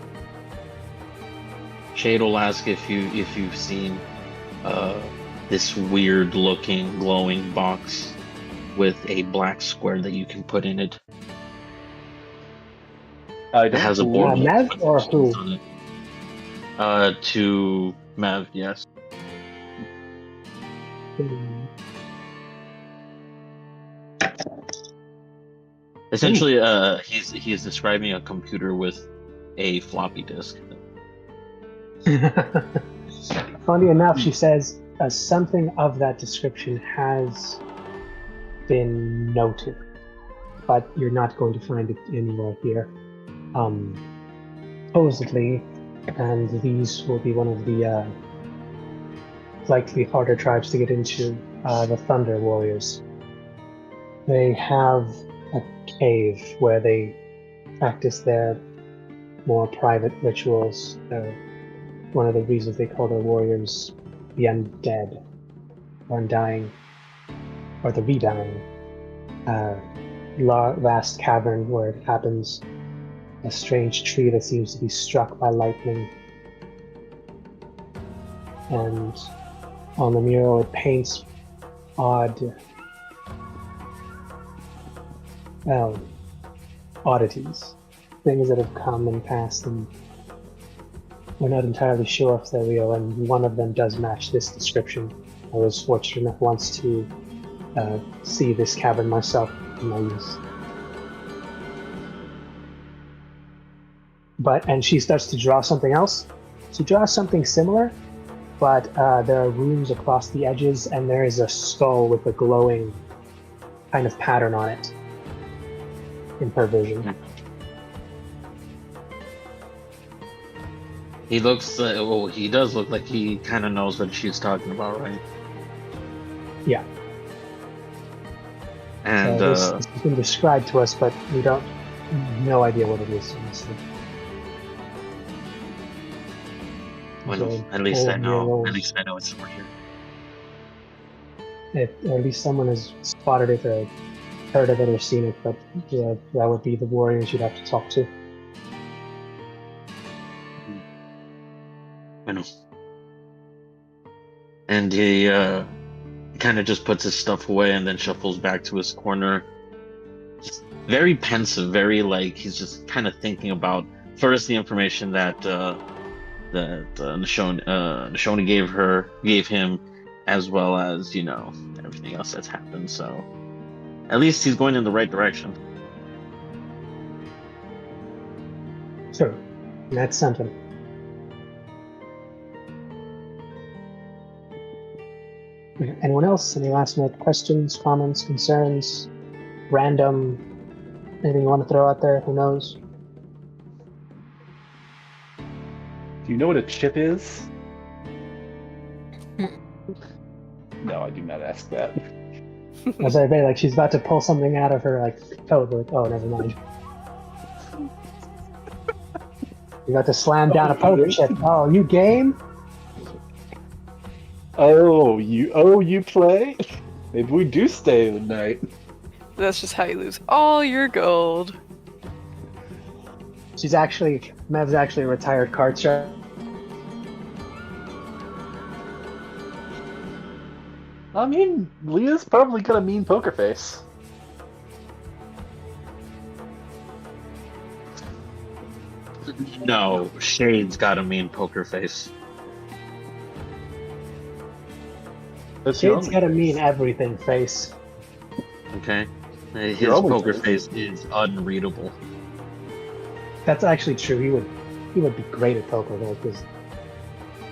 Speaker 3: Shade will ask if you've seen this weird looking glowing box with a black square that you can put in it. It has a board.
Speaker 1: Mav or who?
Speaker 3: On it. To Mav, yes. Essentially, he's describing a computer with a floppy disk.
Speaker 1: Funny enough, she says something of that description has been noted, but you're not going to find it anywhere here. Supposedly, and these will be one of the likely harder tribes to get into, the Thunder Warriors. They have a cave where they practice their more private rituals. One of the reasons they call their warriors the undead, or undying, or the redying. Vast cavern where it happens. A strange tree that seems to be struck by lightning. And on the mural it paints oddities. Things that have come and passed, and we're not entirely sure if they're real, and one of them does match this description. I was fortunate enough once to see this cavern myself in my youth. And she starts to draw something else. She draws something similar, but there are rooms across the edges, and there is a skull with a glowing kind of pattern on it in her vision.
Speaker 3: He looks, he does look like he kind of knows what she's talking about, right?
Speaker 1: Yeah.
Speaker 3: And
Speaker 1: So this has been described to us, but we don't. No idea what it is. Honestly.
Speaker 3: well,
Speaker 1: So,
Speaker 3: at least I
Speaker 1: old
Speaker 3: know.
Speaker 1: murals.
Speaker 3: At least I know it's somewhere here.
Speaker 1: Or at least someone has spotted it or heard of it or seen it, but yeah, that would be the warriors you'd have to talk to.
Speaker 3: I know. And he kind of just puts his stuff away and then shuffles back to his corner. Just very pensive, very like he's just kind of thinking about first the information that Nishoni gave him, as well as everything else that's happened. So at least he's going in the right direction.
Speaker 1: Sure, that's something. Anyone else? Any last minute questions, comments, concerns, random, anything you want to throw out there? Who knows?
Speaker 2: Do you know what a chip is? No, I do not ask that.
Speaker 1: I was like, she's about to pull something out of her coat. Like, oh, never mind. You got to slam down a poker chip. Oh, you game?
Speaker 2: Oh, you play? Maybe we do stay the night.
Speaker 4: That's just how you lose all your gold.
Speaker 1: Mev's actually a retired card shark.
Speaker 2: I mean, Leah's probably got a mean poker face.
Speaker 3: No, Shade's got a mean poker face.
Speaker 1: Shade's got a mean everything face.
Speaker 3: Okay, his
Speaker 2: Your only
Speaker 3: poker
Speaker 2: face.
Speaker 3: face is unreadable.
Speaker 1: That's actually true. He would be great at poker though, because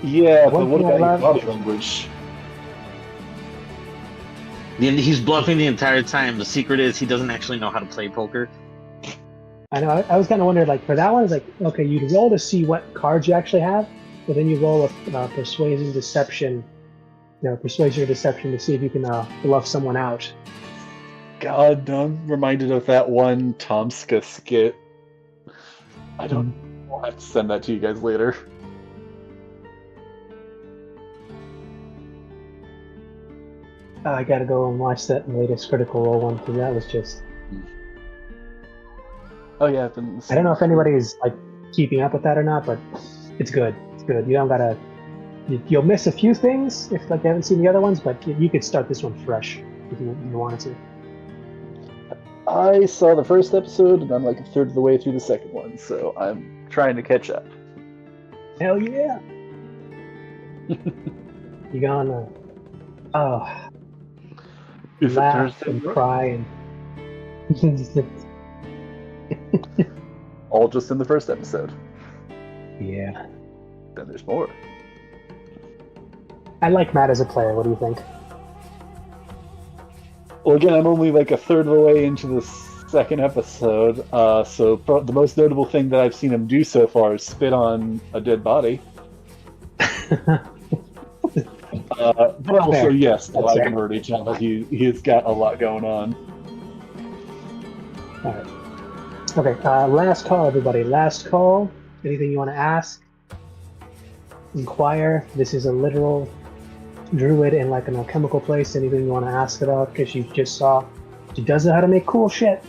Speaker 2: Yeah, but
Speaker 1: One
Speaker 2: what
Speaker 1: thing I
Speaker 2: about your
Speaker 1: love-
Speaker 2: body language?
Speaker 3: He's bluffing the entire time. The secret is he doesn't actually know how to play poker.
Speaker 1: I know. I was kind of wondering, for that one, it's like, okay, you'd roll to see what cards you actually have, but then you roll a persuasion deception, persuasion or deception to see if you can bluff someone out.
Speaker 2: God, I'm reminded of that one Tomska skit. I don't. I'll have to send that to you guys later.
Speaker 1: I gotta go and watch that latest Critical Role one because that was just.
Speaker 2: Oh yeah, I've been.
Speaker 1: I don't know if anybody's keeping up with that or not, but it's good. It's good. You don't gotta. You'll miss a few things if you haven't seen the other ones, but you could start this one fresh if you wanted to.
Speaker 2: I saw the first episode, and I'm like a third of the way through the second one, so I'm trying to catch up.
Speaker 1: Hell yeah! You gonna
Speaker 2: Is it
Speaker 1: laugh
Speaker 2: Thursday?
Speaker 1: and cry and
Speaker 2: All just in the first episode.
Speaker 1: yeah.
Speaker 2: Then there's more.
Speaker 1: I like Matt as a player. What do you think?
Speaker 2: Well, again, I'm only like a third of the way into the second episode, so the most notable thing that I've seen him do so far is spit on a dead body. But also,
Speaker 1: Fair.
Speaker 2: yes,
Speaker 1: That's
Speaker 2: I
Speaker 1: fair.
Speaker 2: can already tell that he's got a lot going on.
Speaker 1: All right. Okay. Last call, everybody. Last call. Anything you want to ask? Inquire. This is a literal druid in an alchemical place. Anything you want to ask about? Because you just saw she does know how to make cool shit.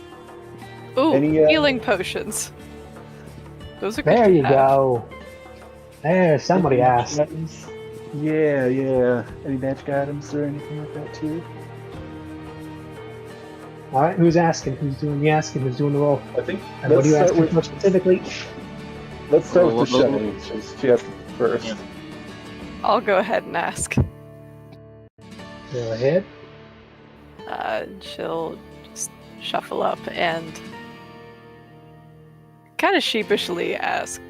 Speaker 4: Ooh,
Speaker 2: Any,
Speaker 4: healing potions. Those are good
Speaker 1: There
Speaker 4: to
Speaker 1: you
Speaker 4: have.
Speaker 1: go. There, somebody
Speaker 2: Any
Speaker 1: asked.
Speaker 2: magic items? Yeah. Any magic items or anything like that too?
Speaker 1: All right, who's asking? Who's doing the asking? Who's doing the roll?
Speaker 2: I think
Speaker 1: And what are you
Speaker 2: start
Speaker 1: asking
Speaker 2: with
Speaker 1: for specifically?
Speaker 2: let's start with
Speaker 3: Well,
Speaker 2: Shelley. She asked first.
Speaker 3: Yeah.
Speaker 4: I'll go ahead and ask.
Speaker 1: Go ahead.
Speaker 4: She'll just shuffle up and kind of sheepishly ask.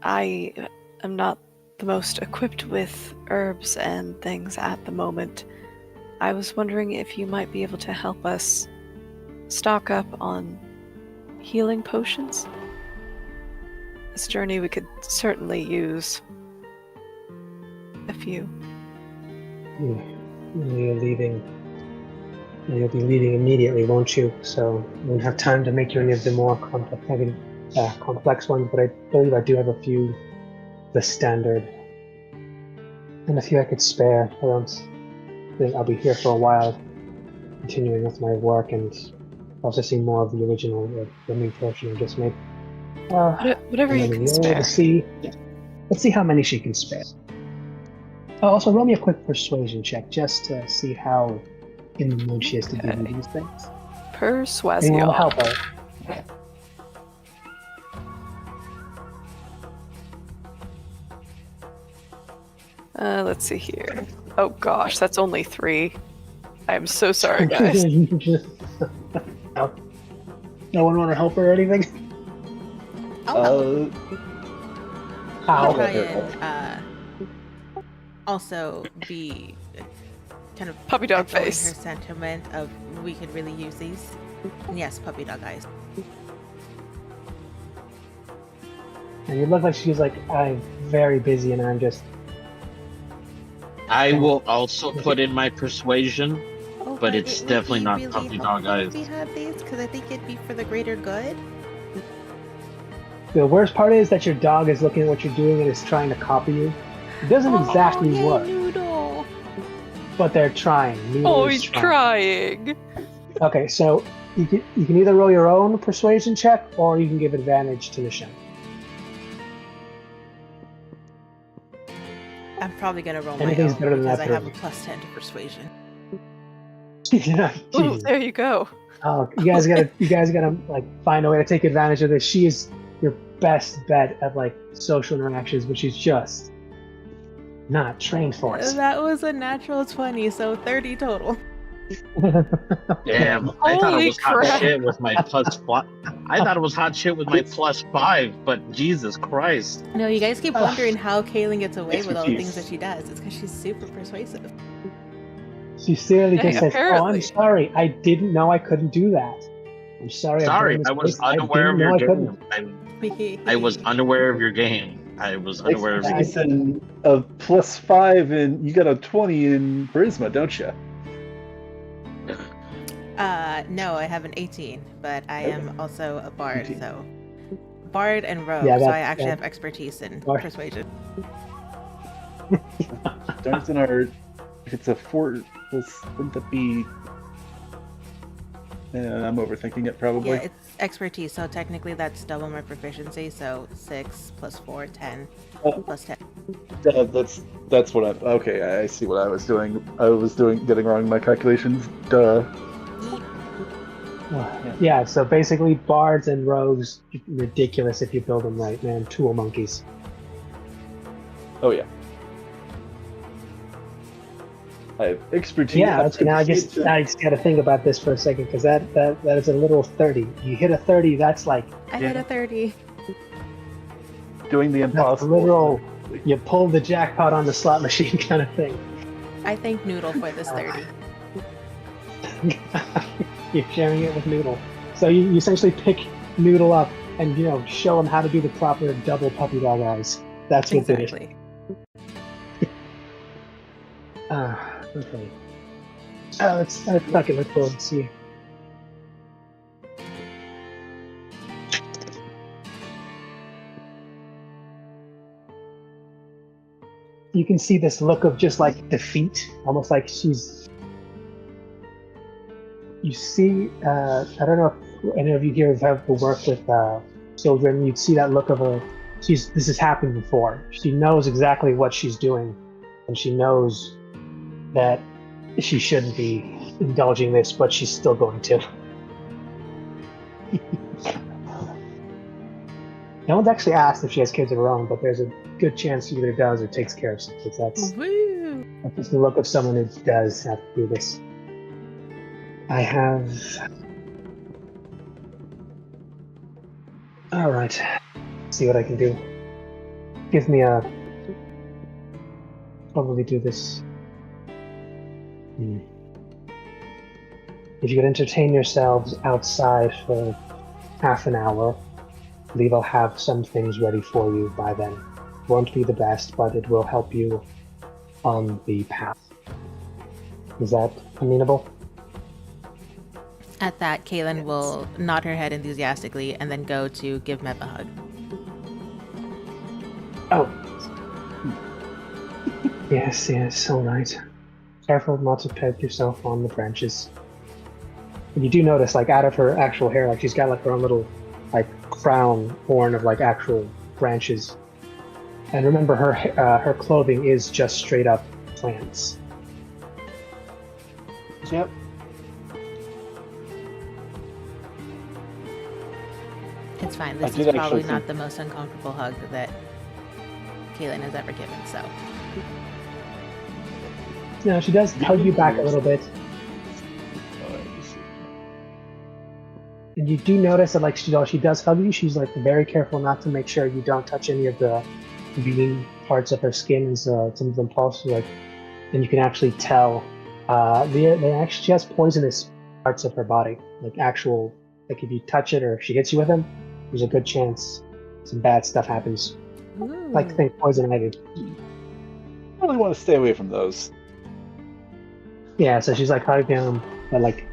Speaker 4: I am not the most equipped with herbs and things at the moment. I was wondering if you might be able to help us stock up on healing potions. This journey we could certainly use of you.
Speaker 1: You're leaving. You'll be leaving immediately, won't you? So I won't have time to make you any of the more complex ones, but I believe I do have a few, the standard, and a few I could spare. I don't think I'll be here for a while, continuing with my work and processing more of the original, the new version I just made.
Speaker 4: Whatever you can spare.
Speaker 1: Let's see how many she can spare. Oh, also, roll me a quick persuasion check just to see how in the mood she is to give you these things.
Speaker 4: Persuasion.
Speaker 1: Anyone will help her.
Speaker 4: Let's see here. Oh gosh, that's only 3. I'm so sorry, guys.
Speaker 1: No one want to help her or anything?
Speaker 5: I'll
Speaker 1: How?
Speaker 5: try and also be kind of
Speaker 4: Puppy dog
Speaker 5: echoing
Speaker 4: face.
Speaker 5: her sentiment of we could really use these. And yes, puppy dog eyes.
Speaker 1: And you look like she's like, I'm very busy and I'm just...
Speaker 3: I will also put in my persuasion,
Speaker 5: Oh,
Speaker 3: but it's
Speaker 5: it would
Speaker 3: definitely
Speaker 5: be
Speaker 3: not
Speaker 5: really
Speaker 3: puppy dog
Speaker 5: helpful
Speaker 3: eyes.
Speaker 5: if we have these, because I think it'd be for the greater good.
Speaker 1: The worst part is that your dog is looking at what you're doing and is trying to copy you. It doesn't exactly
Speaker 5: yay,
Speaker 1: work,
Speaker 5: Noodle.
Speaker 1: but they're trying. Noodle
Speaker 4: Oh,
Speaker 1: is
Speaker 4: he's trying.
Speaker 1: Okay, so you can either roll your own persuasion check or you can give advantage to Michelle.
Speaker 5: I'm probably gonna roll my
Speaker 1: Anything's
Speaker 5: own
Speaker 1: better than
Speaker 5: because
Speaker 1: that
Speaker 5: I
Speaker 1: for
Speaker 5: have a
Speaker 1: me.
Speaker 5: +10 to persuasion.
Speaker 1: Yeah,
Speaker 4: Ooh,
Speaker 1: jeez.
Speaker 4: there you go.
Speaker 1: Oh, you guys gotta like find a way to take advantage of this. She is your best bet at like social interactions, but she's just not trained for it.
Speaker 5: That was a natural 20, so 30 total.
Speaker 3: Damn, I thought
Speaker 4: Holy
Speaker 3: it was hot
Speaker 4: crap.
Speaker 3: shit with my +5. I thought it was hot shit with my +5, but Jesus Christ.
Speaker 5: No, you guys keep wondering how Kaylin gets away with all the things
Speaker 2: Expertise.
Speaker 5: that she does. It's because she's super persuasive.
Speaker 1: She seriously
Speaker 4: Yeah,
Speaker 1: just says, "Oh, I'm
Speaker 4: apparently.
Speaker 1: sorry. I didn't know I couldn't do that. I'm sorry.
Speaker 3: Sorry,
Speaker 1: I've
Speaker 3: I
Speaker 1: done
Speaker 3: was
Speaker 1: this place.
Speaker 3: unaware
Speaker 1: I
Speaker 3: of
Speaker 1: didn't know
Speaker 3: your
Speaker 1: I couldn't."
Speaker 3: game. I was unaware of your game. I was unaware of your
Speaker 2: Expertise and a +5, and you got a 20 in charisma, don't you?
Speaker 5: No, I have an 18, but I am also a bard,
Speaker 2: 18.
Speaker 5: so bard and rogue,
Speaker 1: Yeah,
Speaker 5: so
Speaker 1: that-
Speaker 5: I actually
Speaker 1: that-
Speaker 5: have expertise in
Speaker 1: Bard.
Speaker 5: persuasion.
Speaker 2: Darns in our. If it's a 4, wouldn't that be? I'm overthinking it probably.
Speaker 5: Yeah, it's expertise, so technically that's double my proficiency, so 6 + 4, 10
Speaker 2: Oh.
Speaker 5: + 10.
Speaker 2: That's what I. Okay, I see what I was doing. I was getting wrong in my calculations. Duh.
Speaker 1: Yeah, so basically bards and rogues, ridiculous if you build them right, man. Tool monkeys.
Speaker 2: Oh yeah. I have expertise.
Speaker 1: Yeah, now I just got to think about this for a second because that is a little 30. You hit a 30, that's like
Speaker 5: I hit a 30.
Speaker 2: doing the
Speaker 1: that's
Speaker 2: impossible.
Speaker 1: literal. You pulled the jackpot on the slot machine kind of thing.
Speaker 5: I thank Noodle for this 30.
Speaker 1: You're sharing it with Noodle. So you essentially pick Noodle up and show him how to do the proper double puppy dog eyes. That's what did it.
Speaker 5: Exactly.
Speaker 1: Okay. Let's fuck it. Let's go and see. You can see this look of just like defeat, almost like she's. You see, I don't know if any of you here have ever worked with children. You'd see that look of her. This has happened before. She knows exactly what she's doing, and she knows that she shouldn't be indulging this, but she's still going to. No one's actually asked if she has kids of her own, but there's a good chance she either does or takes care of some kids. That's just the look of someone who does have to do this. I have... Alright. See what I can do. Give me a... Probably do this. If you could entertain yourselves outside for half an hour, I believe I'll have some things ready for you by then. Won't be the best, but it will help you on the path. Is that amenable?
Speaker 5: At that, Kaylin will nod her head enthusiastically and then go to give Meb a hug.
Speaker 1: Oh. Yes, all right. Careful not to pet yourself on the branches. And you do notice, like, out of her actual hair, like, she's got, like, her own little, like, crown horn of, like, actual branches. And remember, her clothing is just straight up plants.
Speaker 2: Yep.
Speaker 5: It's fine. This
Speaker 2: did
Speaker 5: is probably
Speaker 2: actually
Speaker 5: not
Speaker 2: think-
Speaker 5: the most uncomfortable hug that Kaylin has ever given, so.
Speaker 1: No, she does hug you back a little bit. And you do notice that, like, she does hug you. She's, like, very careful not to make sure you don't touch any of the green parts of her skin, and some of them pulse, like, and you can actually tell she has poisonous parts of her body, like actual, like if you touch it or if she hits you with them, there's a good chance some bad stuff happens. Like think poison ivy.
Speaker 2: I really want to stay away from those.
Speaker 1: Yeah, so she's like hugging him, but like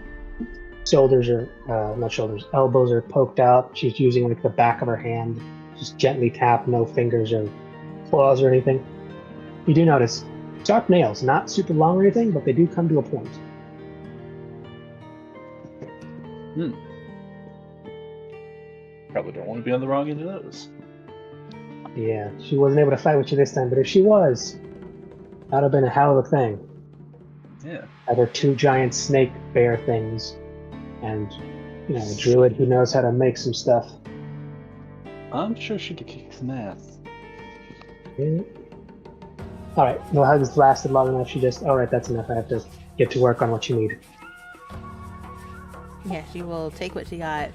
Speaker 1: elbows are poked out. She's using like the back of her hand, just gently tap, no fingers or claws or anything. You do notice sharp nails, not super long or anything, but they do come to a point.
Speaker 2: Probably don't want to be on the wrong end of those.
Speaker 1: Yeah, she wasn't able to fight with you this time, but if she was, that'd have been a hell of a thing.
Speaker 2: Yeah.
Speaker 1: Either two giant snake bear things, and a druid who knows how to make some stuff.
Speaker 2: I'm sure she could kick some ass.
Speaker 1: Yeah. Alright, the hug has lasted long enough. She just, alright, that's enough. I have to get to work on what you need.
Speaker 5: Yeah, she will take what she got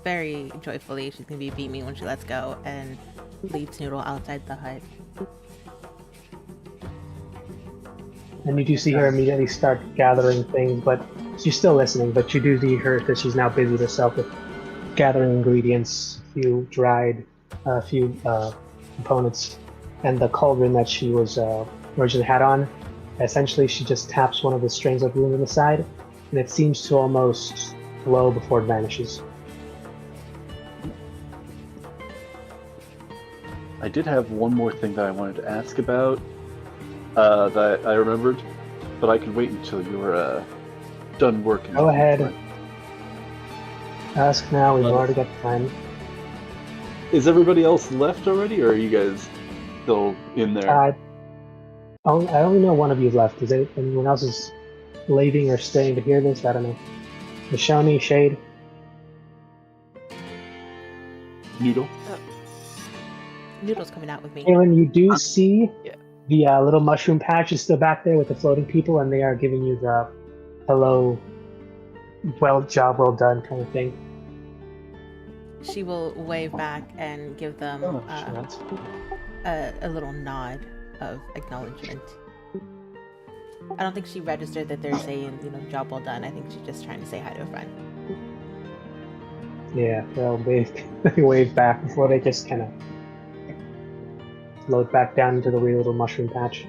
Speaker 5: very joyfully. She's going to be beaming when she lets go and leads Noodle outside the hut.
Speaker 1: And you do see her immediately start gathering things, but she's still listening, but you do see her that she's now busy herself with gathering ingredients, a few dried, components, and the cauldron that she was originally had on. Essentially, she just taps one of the strings of room on the side, and it seems to almost glow before it vanishes.
Speaker 2: I did have one more thing that I wanted to ask about that I remembered, but I could wait until you're done working.
Speaker 1: Go ahead. Ask now, we've already got time.
Speaker 2: Is everybody else left already, or are you guys still in there?
Speaker 1: I only know one of you left. Is anyone else is leaving or staying to hear this? I don't know. Mishoni, Shade?
Speaker 2: Noodle?
Speaker 5: Noodle's coming out with me.
Speaker 1: Kaylin, you do see
Speaker 3: Yeah.
Speaker 1: the little mushroom patch is still back there with the floating people, and they are giving you the hello, job well done kind of thing.
Speaker 5: She will wave back and give them a little nod of acknowledgement. I don't think she registered that they're saying, job well done. I think she's just trying to say hi to a friend.
Speaker 1: Yeah, they wave back before they just kind of float back down into the wee little mushroom patch.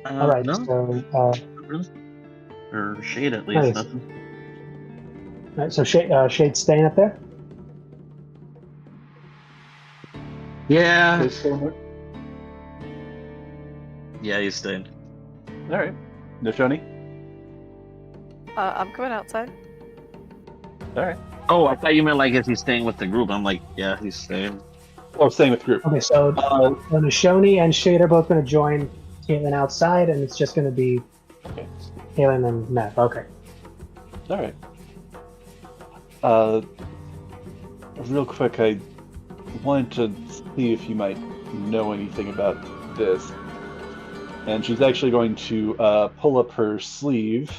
Speaker 1: Alright,
Speaker 3: No,
Speaker 1: so
Speaker 3: really? Or Shade at least.
Speaker 1: Nice.
Speaker 3: Nothing.
Speaker 1: alright, so Shade's staying up there?
Speaker 3: Yeah.
Speaker 2: All
Speaker 3: Yeah, he's staying.
Speaker 2: right. Nishoni?
Speaker 4: I'm coming outside.
Speaker 2: All right.
Speaker 3: Oh, I thought you meant like if he's staying with the group. I'm like, yeah, he's staying.
Speaker 2: Oh, I'm staying with the group.
Speaker 1: Okay, so Nishoni and Shade are both going to join Caitlin outside, and it's just going to be
Speaker 2: Okay.
Speaker 1: Caitlin and Matt. Okay.
Speaker 2: All right. Real quick, I wanted to see if you might know anything about this. And she's actually going to pull up her sleeve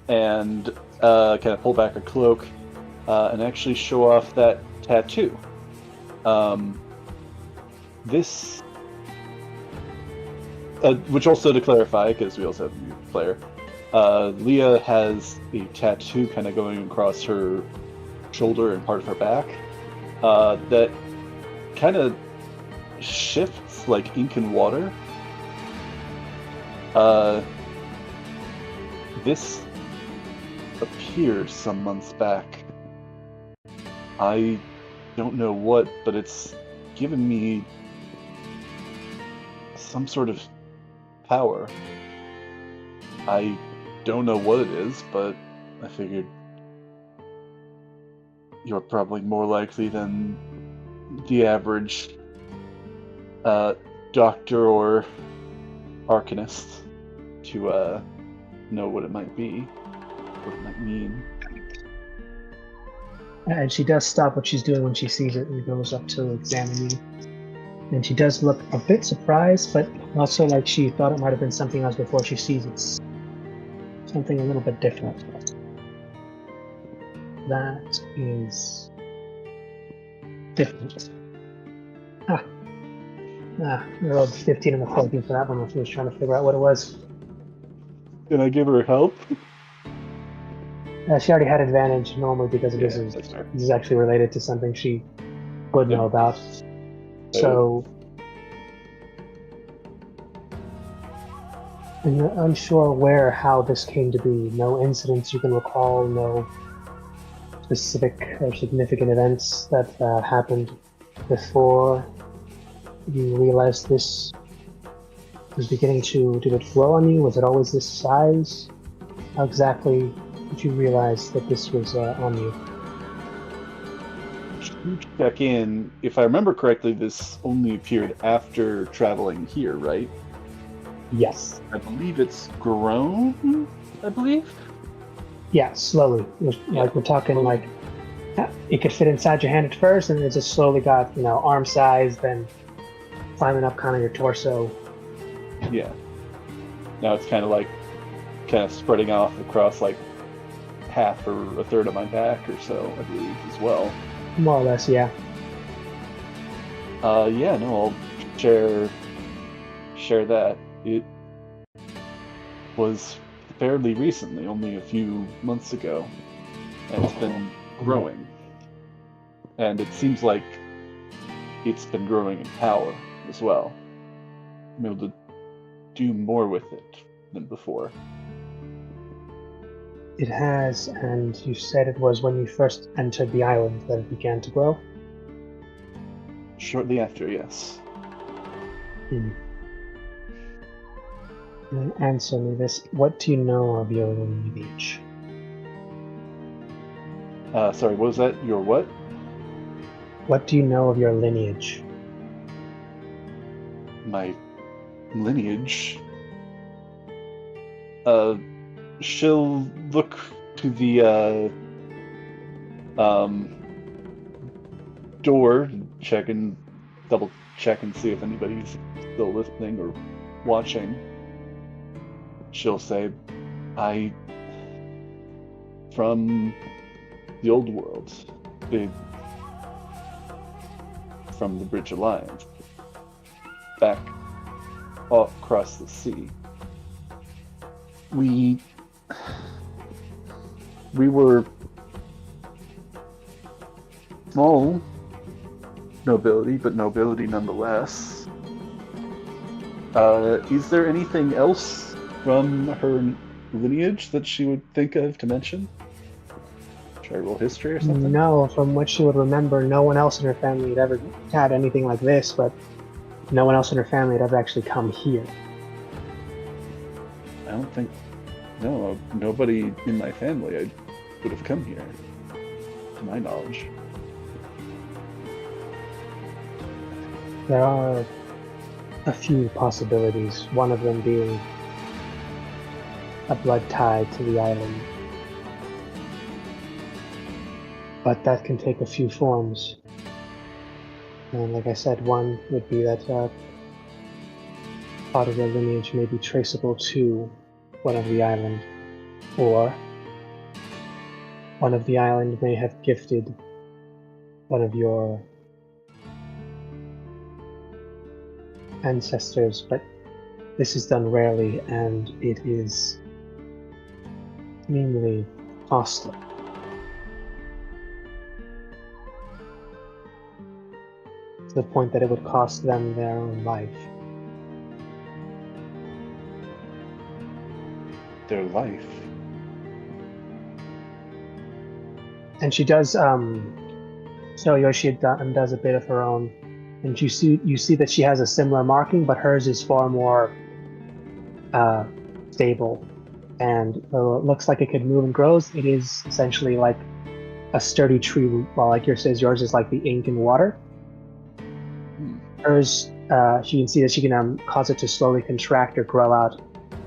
Speaker 2: and kind of pull back her cloak and actually show off that tattoo. This, which also to clarify, because we also have a new player, Leah has a tattoo kind of going across her shoulder and part of her back that kind of shifts like ink and water. This appeared some months back. I don't know what, but it's given me some sort of power. I don't know what it is, but I figured you're probably more likely than the average doctor or arcanist to know what it might be, what it might mean.
Speaker 1: And she does stop what she's doing when she sees it and goes up to examine you. And she does look a bit surprised, but also like she thought it might have been something else before she sees it's something a little bit different. That is different. I rolled 15 and a 14 for that one when she was trying to figure out what it was.
Speaker 2: Can I give her help?
Speaker 1: She already had advantage normally because
Speaker 2: Yeah,
Speaker 1: this is actually related to something she would know
Speaker 2: Yep.
Speaker 1: about. So, and you're unsure where or how this came to be. No incidents you can recall, no specific or significant events that happened before you realized this was beginning to. Did it grow on you? Was it always this size? How exactly did you realize that this was on you?
Speaker 2: Check in. If I remember correctly, this only appeared after traveling here, right?
Speaker 1: Yes.
Speaker 2: I believe it's grown. I believe.
Speaker 1: Yeah, slowly. Like we're talking like it could fit inside your hand at first, and it just slowly got arm size, then climbing up kind of your torso.
Speaker 2: Yeah. Now it's kind of spreading off across like half or a third of my back or so, I believe, as well.
Speaker 1: More or less, yeah.
Speaker 2: Yeah, no, I'll share that. It was fairly recently, only a few months ago, and it's been growing. And it seems like it's been growing in power as well. I'm able to do more with it than before.
Speaker 1: It has, and you said it was when you first entered the island that it began to grow?
Speaker 2: Shortly after, yes.
Speaker 1: Answer me this. What do you know of your lineage?
Speaker 2: Sorry, what was that? Your what?
Speaker 1: What do you know of your lineage?
Speaker 2: My lineage? She'll look to the door, double check and see if anybody's still listening or watching. She'll say, from the old world, from the Bridge Alliance, back across the sea. We were small nobility, but nobility nonetheless. Is there anything else from her lineage that she would think of to mention? Should I roll history or something?
Speaker 1: No, from what she would remember, no one else in her family had ever had anything like this, but no one else in her family had ever actually come here.
Speaker 2: I don't think... No, nobody in my family would have come here, to my knowledge.
Speaker 1: There are a few possibilities, one of them being a blood tie to the island. But that can take a few forms. And like I said, one would be that part of their lineage may be traceable to one of the island, or one of the island may have gifted one of your ancestors, but this is done rarely and it is mainly costly. To the point that it would cost them their own life.
Speaker 2: their life.
Speaker 1: And she does show Yoshi does a bit of her own, and you see that she has a similar marking, but hers is far more stable, and looks like it could move and grows. It is essentially like a sturdy tree root, while like yours is like the ink in water. Hers, you can see that she can cause it to slowly contract or grow out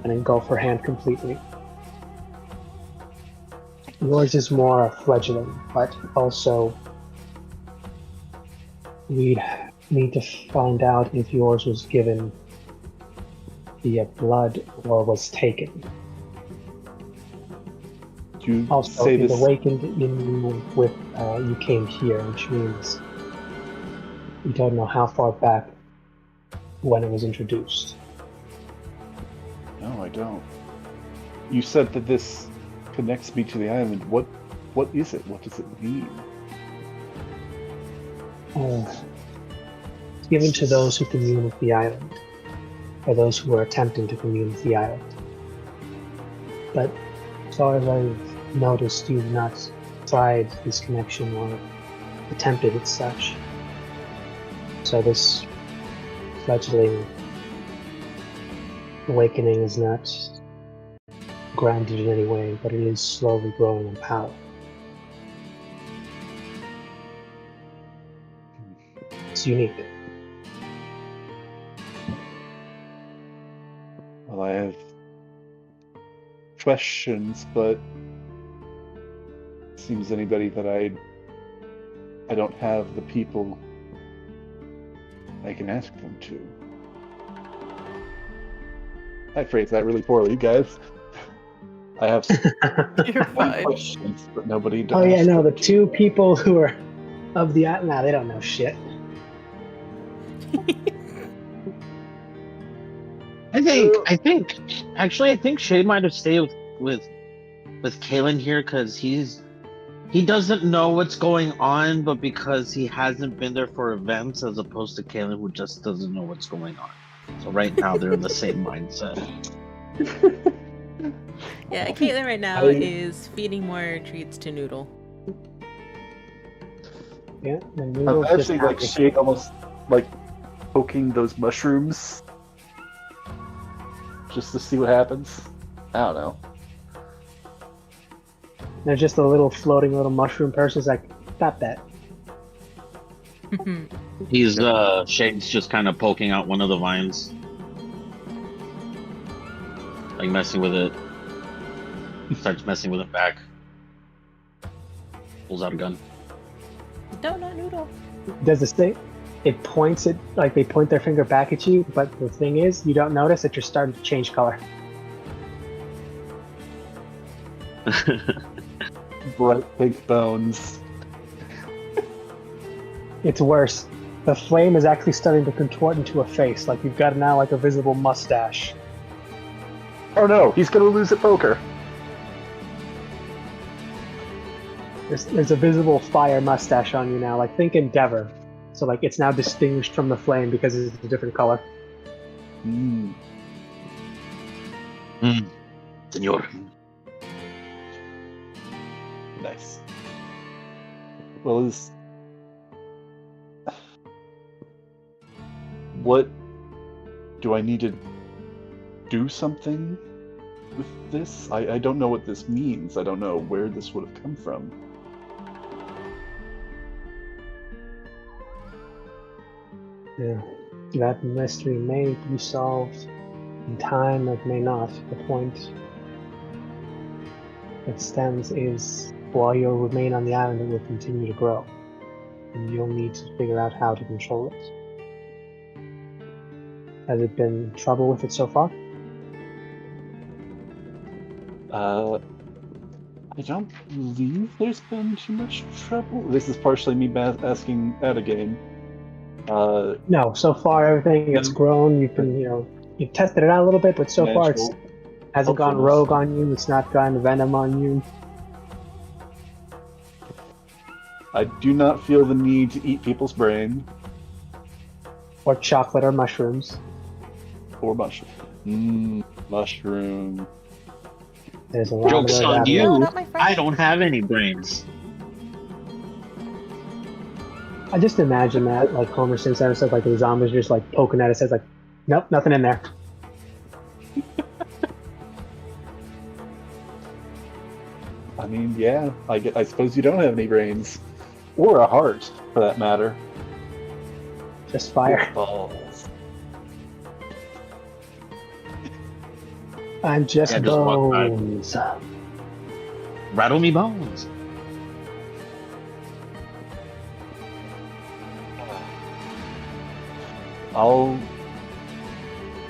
Speaker 1: and engulf her hand completely. Yours is more fledgling, but also we need to find out if yours was given via blood or was taken.
Speaker 2: You
Speaker 1: Also,
Speaker 2: say
Speaker 1: it
Speaker 2: this...
Speaker 1: awakened in you with you came here, which means you don't know how far back when it was introduced.
Speaker 2: No, I don't. You said that this connects me to the island. What is it? What does it mean?
Speaker 1: It's given to those who commune with the island, or those who are attempting to commune with the island. But as far as I've noticed, you've not tried this connection or attempted it such. So this fledgling awakening is not grounded in any way, but it is slowly growing in power. It's unique.
Speaker 2: Well, I have questions, but it seems anybody that I don't have the people I can ask them to. I phrased that really poorly, guys. I have
Speaker 4: You're fine.
Speaker 2: questions, but nobody to
Speaker 1: Oh yeah,
Speaker 2: ask
Speaker 1: no, the
Speaker 2: them to.
Speaker 1: two people who are of the island, they don't know shit.
Speaker 3: I think Shay might have stayed with Kalen here because he doesn't know what's going on, but because he hasn't been there for events, as opposed to Kalen who just doesn't know what's going on. So right now they're in the same mindset.
Speaker 5: Yeah, Caitlin right now is feeding more treats to Noodle.
Speaker 1: Yeah, and
Speaker 2: I'm
Speaker 1: Noodle's just
Speaker 2: actually like
Speaker 1: happy.
Speaker 2: Shay almost like poking those mushrooms just to see what happens. I don't know.
Speaker 1: There's just a little floating little mushroom person's like, stop that.
Speaker 3: He's Shay's just kind of poking out one of the vines, like messing with it. Starts messing with it back. Pulls out a gun.
Speaker 5: Donut Noodle.
Speaker 1: Does this thing? It points it, like they point their finger back at you, but the thing is, you don't notice that you're starting to change color.
Speaker 2: Bright pink bones.
Speaker 1: It's worse. The flame is actually starting to contort into a face, like you've got now like a visible mustache.
Speaker 2: Oh no, he's gonna lose at poker.
Speaker 1: There's a visible fire mustache on you now, like think Endeavor. So like it's now distinguished from the flame because it's a different color.
Speaker 3: Senor.
Speaker 2: Nice. Well, what do I need to do something with this? I don't know what this means. I don't know where this would have come from.
Speaker 1: Yeah. That mystery may be solved in time, it may not. The point that stands is while you remain on the island, it will continue to grow. And you'll need to figure out how to control it. Has it been trouble with it so far?
Speaker 2: I don't believe there's been too much trouble. This is partially me asking Ed again.
Speaker 1: No, so far everything it's grown. You've been, you've tested it out a little bit, but so far it hasn't gone rogue on you. It's not gone venom on you.
Speaker 2: I do not feel the need to eat people's brain.
Speaker 1: Or chocolate or mushrooms.
Speaker 2: Or mushroom. Mushroom.
Speaker 1: There's a lot
Speaker 3: Joke's
Speaker 1: of
Speaker 3: on
Speaker 1: that.
Speaker 3: you.
Speaker 5: No, not my friend.
Speaker 3: I don't have any brains.
Speaker 1: I just imagine that, like Homer Simpson episode, like the zombies just like poking at his head, like, nope, nothing in there.
Speaker 2: I mean, yeah, I suppose you don't have any brains. Or a heart, for that matter.
Speaker 1: Just fire.
Speaker 2: Balls.
Speaker 1: I'm just
Speaker 3: Yeah, just walk by.
Speaker 1: bones.
Speaker 3: Rattle me bones.
Speaker 2: I'll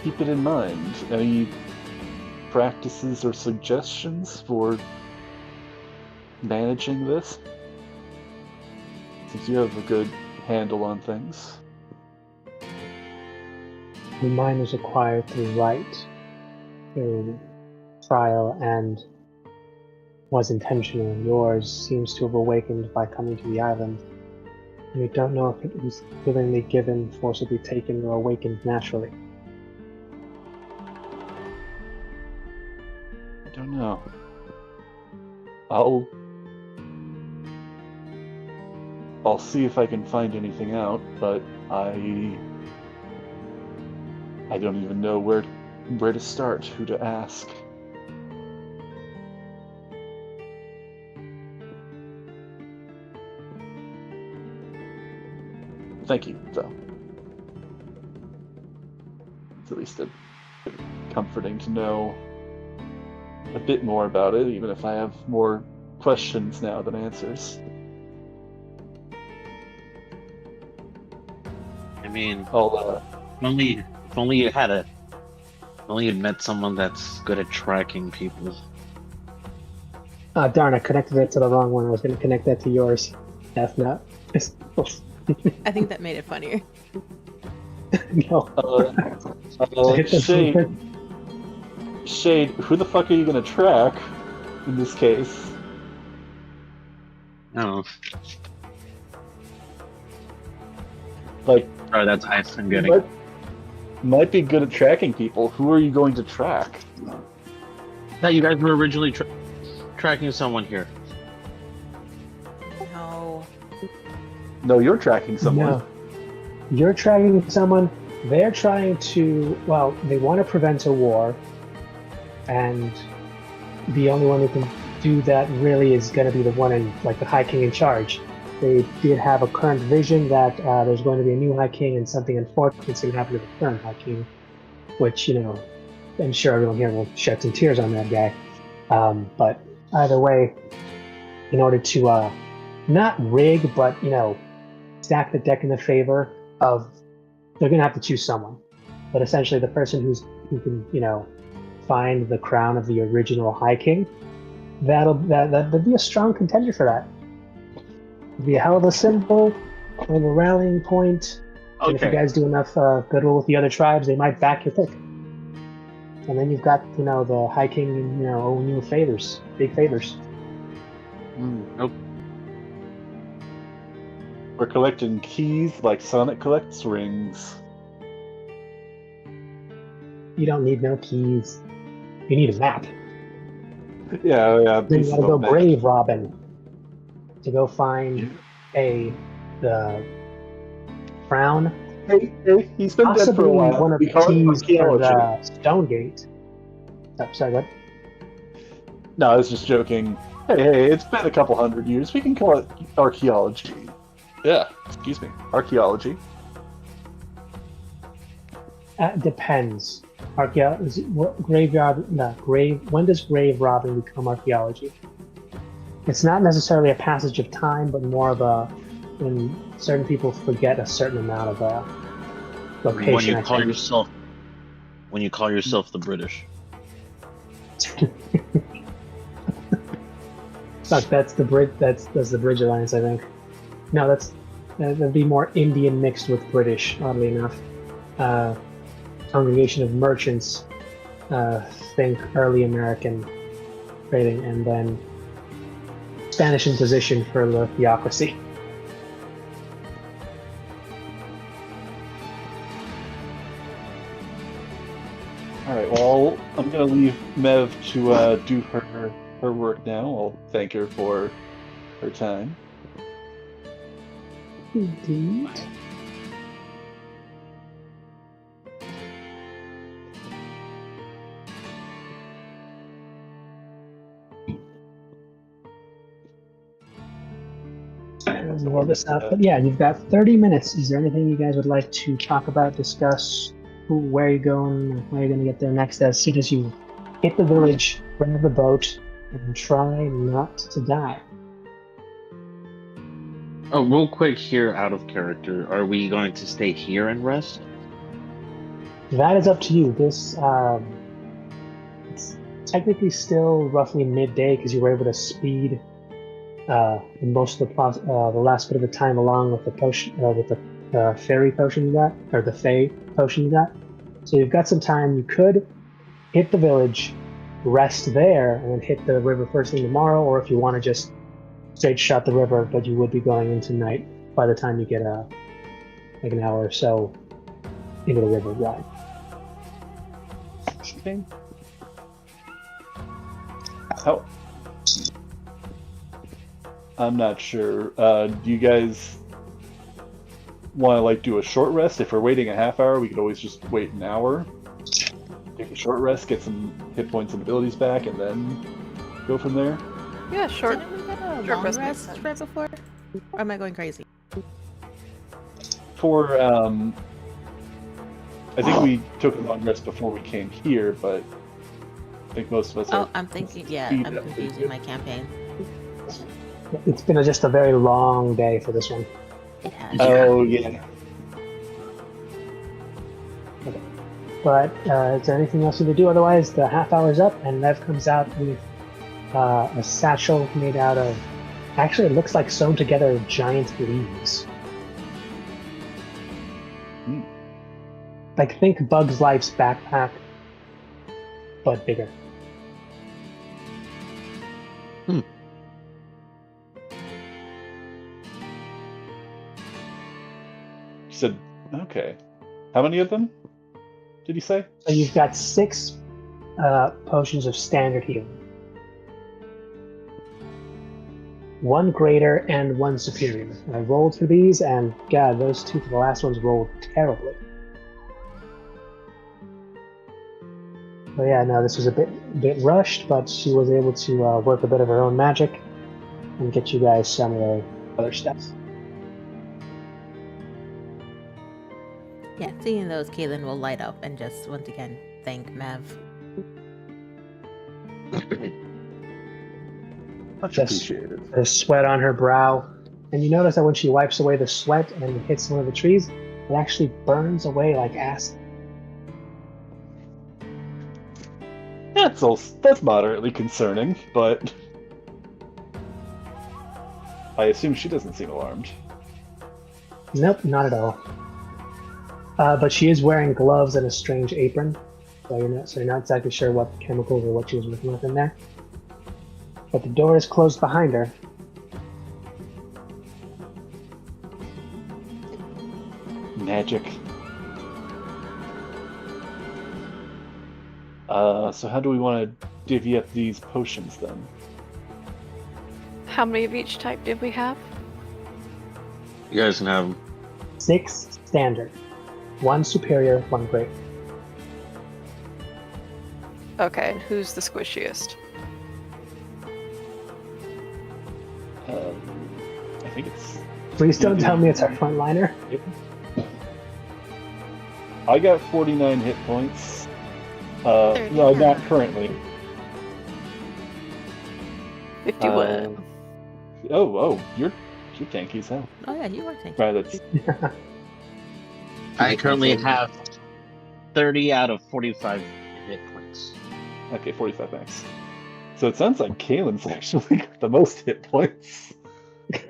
Speaker 2: keep it in mind. Any practices or suggestions for managing this? Since you have a good handle on things.
Speaker 1: The mind was acquired through right, through trial, and was intentional. Yours seems to have awakened by coming to the island. We don't know if it was willingly given, forcibly taken, or awakened naturally.
Speaker 2: I don't know. I'll see if I can find anything out, but I don't even know where to start, who to ask. Thank you, though. It's at least comforting to know a bit more about it, even if I have more questions now than answers.
Speaker 3: I mean, if
Speaker 2: I'll,
Speaker 3: only you had if only you'd met someone that's good at tracking people.
Speaker 1: Darn, I connected it to the wrong one. I was going to connect that to yours. That's not.
Speaker 5: I think that made it funnier.
Speaker 1: No.
Speaker 2: Shade, who the fuck are you gonna track in this case?
Speaker 3: No.
Speaker 2: Like,
Speaker 3: Sorry, that's ice I'm getting.
Speaker 2: might be good at tracking people. Who are you going to track?
Speaker 3: No, you guys were originally tracking someone here.
Speaker 5: No.
Speaker 2: No, you're tracking someone.
Speaker 1: No. You're tracking someone. They're trying to. Well, they want to prevent a war, and the only one who can do that really is going to be the one in, like, the High King in charge. They did have a current vision that there's going to be a new High King and something unfortunate is going to happen to the current High King, which, you know, I'm sure everyone here will shed some tears on that guy. But either way, in order to not rig, but, you know, stack the deck in the favor of, they're going to have to choose someone. But essentially, the person who can, you know, find the crown of the original High King, that'd be a strong contender for that. It'd be a hell of a symbol, kind of a rallying point.
Speaker 3: Okay.
Speaker 1: And if you guys do enough goodwill with the other tribes, they might back your pick. And then you've got, you know, the High King, you know, owing you favors, big favors.
Speaker 3: Nope.
Speaker 2: We're collecting keys like Sonic collects rings.
Speaker 1: You don't need no keys. You need a map.
Speaker 2: Yeah.
Speaker 1: Then you gotta go grave robbing to go find the crown.
Speaker 2: Hey, he's been dead for
Speaker 1: Possibly
Speaker 2: a while.
Speaker 1: one of
Speaker 2: We
Speaker 1: the
Speaker 2: call it
Speaker 1: keys for
Speaker 2: archaeology.
Speaker 1: the Stonegate. Oh, sorry, what?
Speaker 2: No, I was just joking. Hey, it's been a couple hundred years. We can call it archaeology. Yeah, excuse me. Archaeology.
Speaker 1: Depends. When does grave robbing become archaeology? It's not necessarily a passage of time, but more of a when certain people forget a certain amount of location.
Speaker 3: When you call yourself the British.
Speaker 1: Fuck, that's the bridge. That's the Bridge Alliance, I think. No, that'd be more Indian mixed with British. Oddly enough, congregation of merchants. Think early American trading, and then Spanish Inquisition for the theocracy.
Speaker 2: Alright, well, I'm gonna leave Mev to do her work now. I'll thank her for her time.
Speaker 1: Indeed. Roll this up. But yeah, you've got 30 minutes. Is there anything you guys would like to talk about, discuss? Where you're going, how you're going to get there next? As soon as you hit the village, grab the boat, and try not to die.
Speaker 3: Oh, real quick here, out of character. Are we going to stay here and rest?
Speaker 1: That is up to you. This it's technically still roughly midday because you were able to speed most of the last bit of the time along with the potion, with the fairy potion you got, or the fey potion you got. So you've got some time. You could hit the village, rest there, and then hit the river first thing tomorrow, or if you want to just straight shot the river, but you would be going into night by the time you get like an hour or so into the river ride.
Speaker 2: Okay. How? I'm not sure. Do you guys want to like do a short rest? If we're waiting a half hour, we could always just wait an hour, take a short rest, get some hit points and abilities back, and then go from there.
Speaker 4: Yeah, short.
Speaker 5: Didn't we get a
Speaker 4: short
Speaker 5: long
Speaker 4: rest
Speaker 5: rest
Speaker 4: makes
Speaker 5: right before? Or am I going crazy?
Speaker 2: For I think we took a long rest before we came here, but I think most of us are.
Speaker 5: Oh, I'm thinking. Yeah, I'm confusing my campaign.
Speaker 1: It's been just a very long day for this one.
Speaker 5: It has.
Speaker 2: Oh yeah.
Speaker 1: But is there anything else you to do? Otherwise, the half hour's up, and Lev comes out with a satchel made out of. Actually, it looks like sewn together giant leaves. Like, think Bug's Life's backpack, but bigger.
Speaker 2: You said okay. How many of them did you say?
Speaker 1: So you've got 6 potions of standard healing. 1 greater and 1 superior. I rolled for these, and God, those 2 for the last ones rolled terribly. So yeah, no, this was a bit rushed, but she was able to work a bit of her own magic and get you guys some of the other stuff.
Speaker 5: Yeah, seeing those, Kaylin will light up and just once again thank Mev.
Speaker 2: Much
Speaker 1: Just
Speaker 2: appreciated.
Speaker 1: there's sweat on her brow, and you notice that when she wipes away the sweat and hits one of the trees, it actually burns away like acid.
Speaker 2: That's moderately concerning, but I assume she doesn't seem alarmed.
Speaker 1: Nope, not at all. But she is wearing gloves and a strange apron, so you're not exactly sure what chemicals or what she was working with in there. But the door is closed behind her.
Speaker 2: Magic. So how do we want to divvy up these potions then?
Speaker 4: How many of each type did we have?
Speaker 3: You guys can have
Speaker 1: 6 standard. 1 superior, 1 great.
Speaker 4: Okay, and who's the squishiest?
Speaker 2: I think it's.
Speaker 1: Please don't tell me it's our frontliner.
Speaker 2: I got 49 hit points. No, not currently.
Speaker 4: 51.
Speaker 2: Oh, you're tanky as hell.
Speaker 5: Oh yeah, you were tanky.
Speaker 2: Right, that's.
Speaker 3: I currently have 30 out of 45 hit points.
Speaker 2: Okay, 45 max. So it sounds like Kaylin's actually got the most hit points.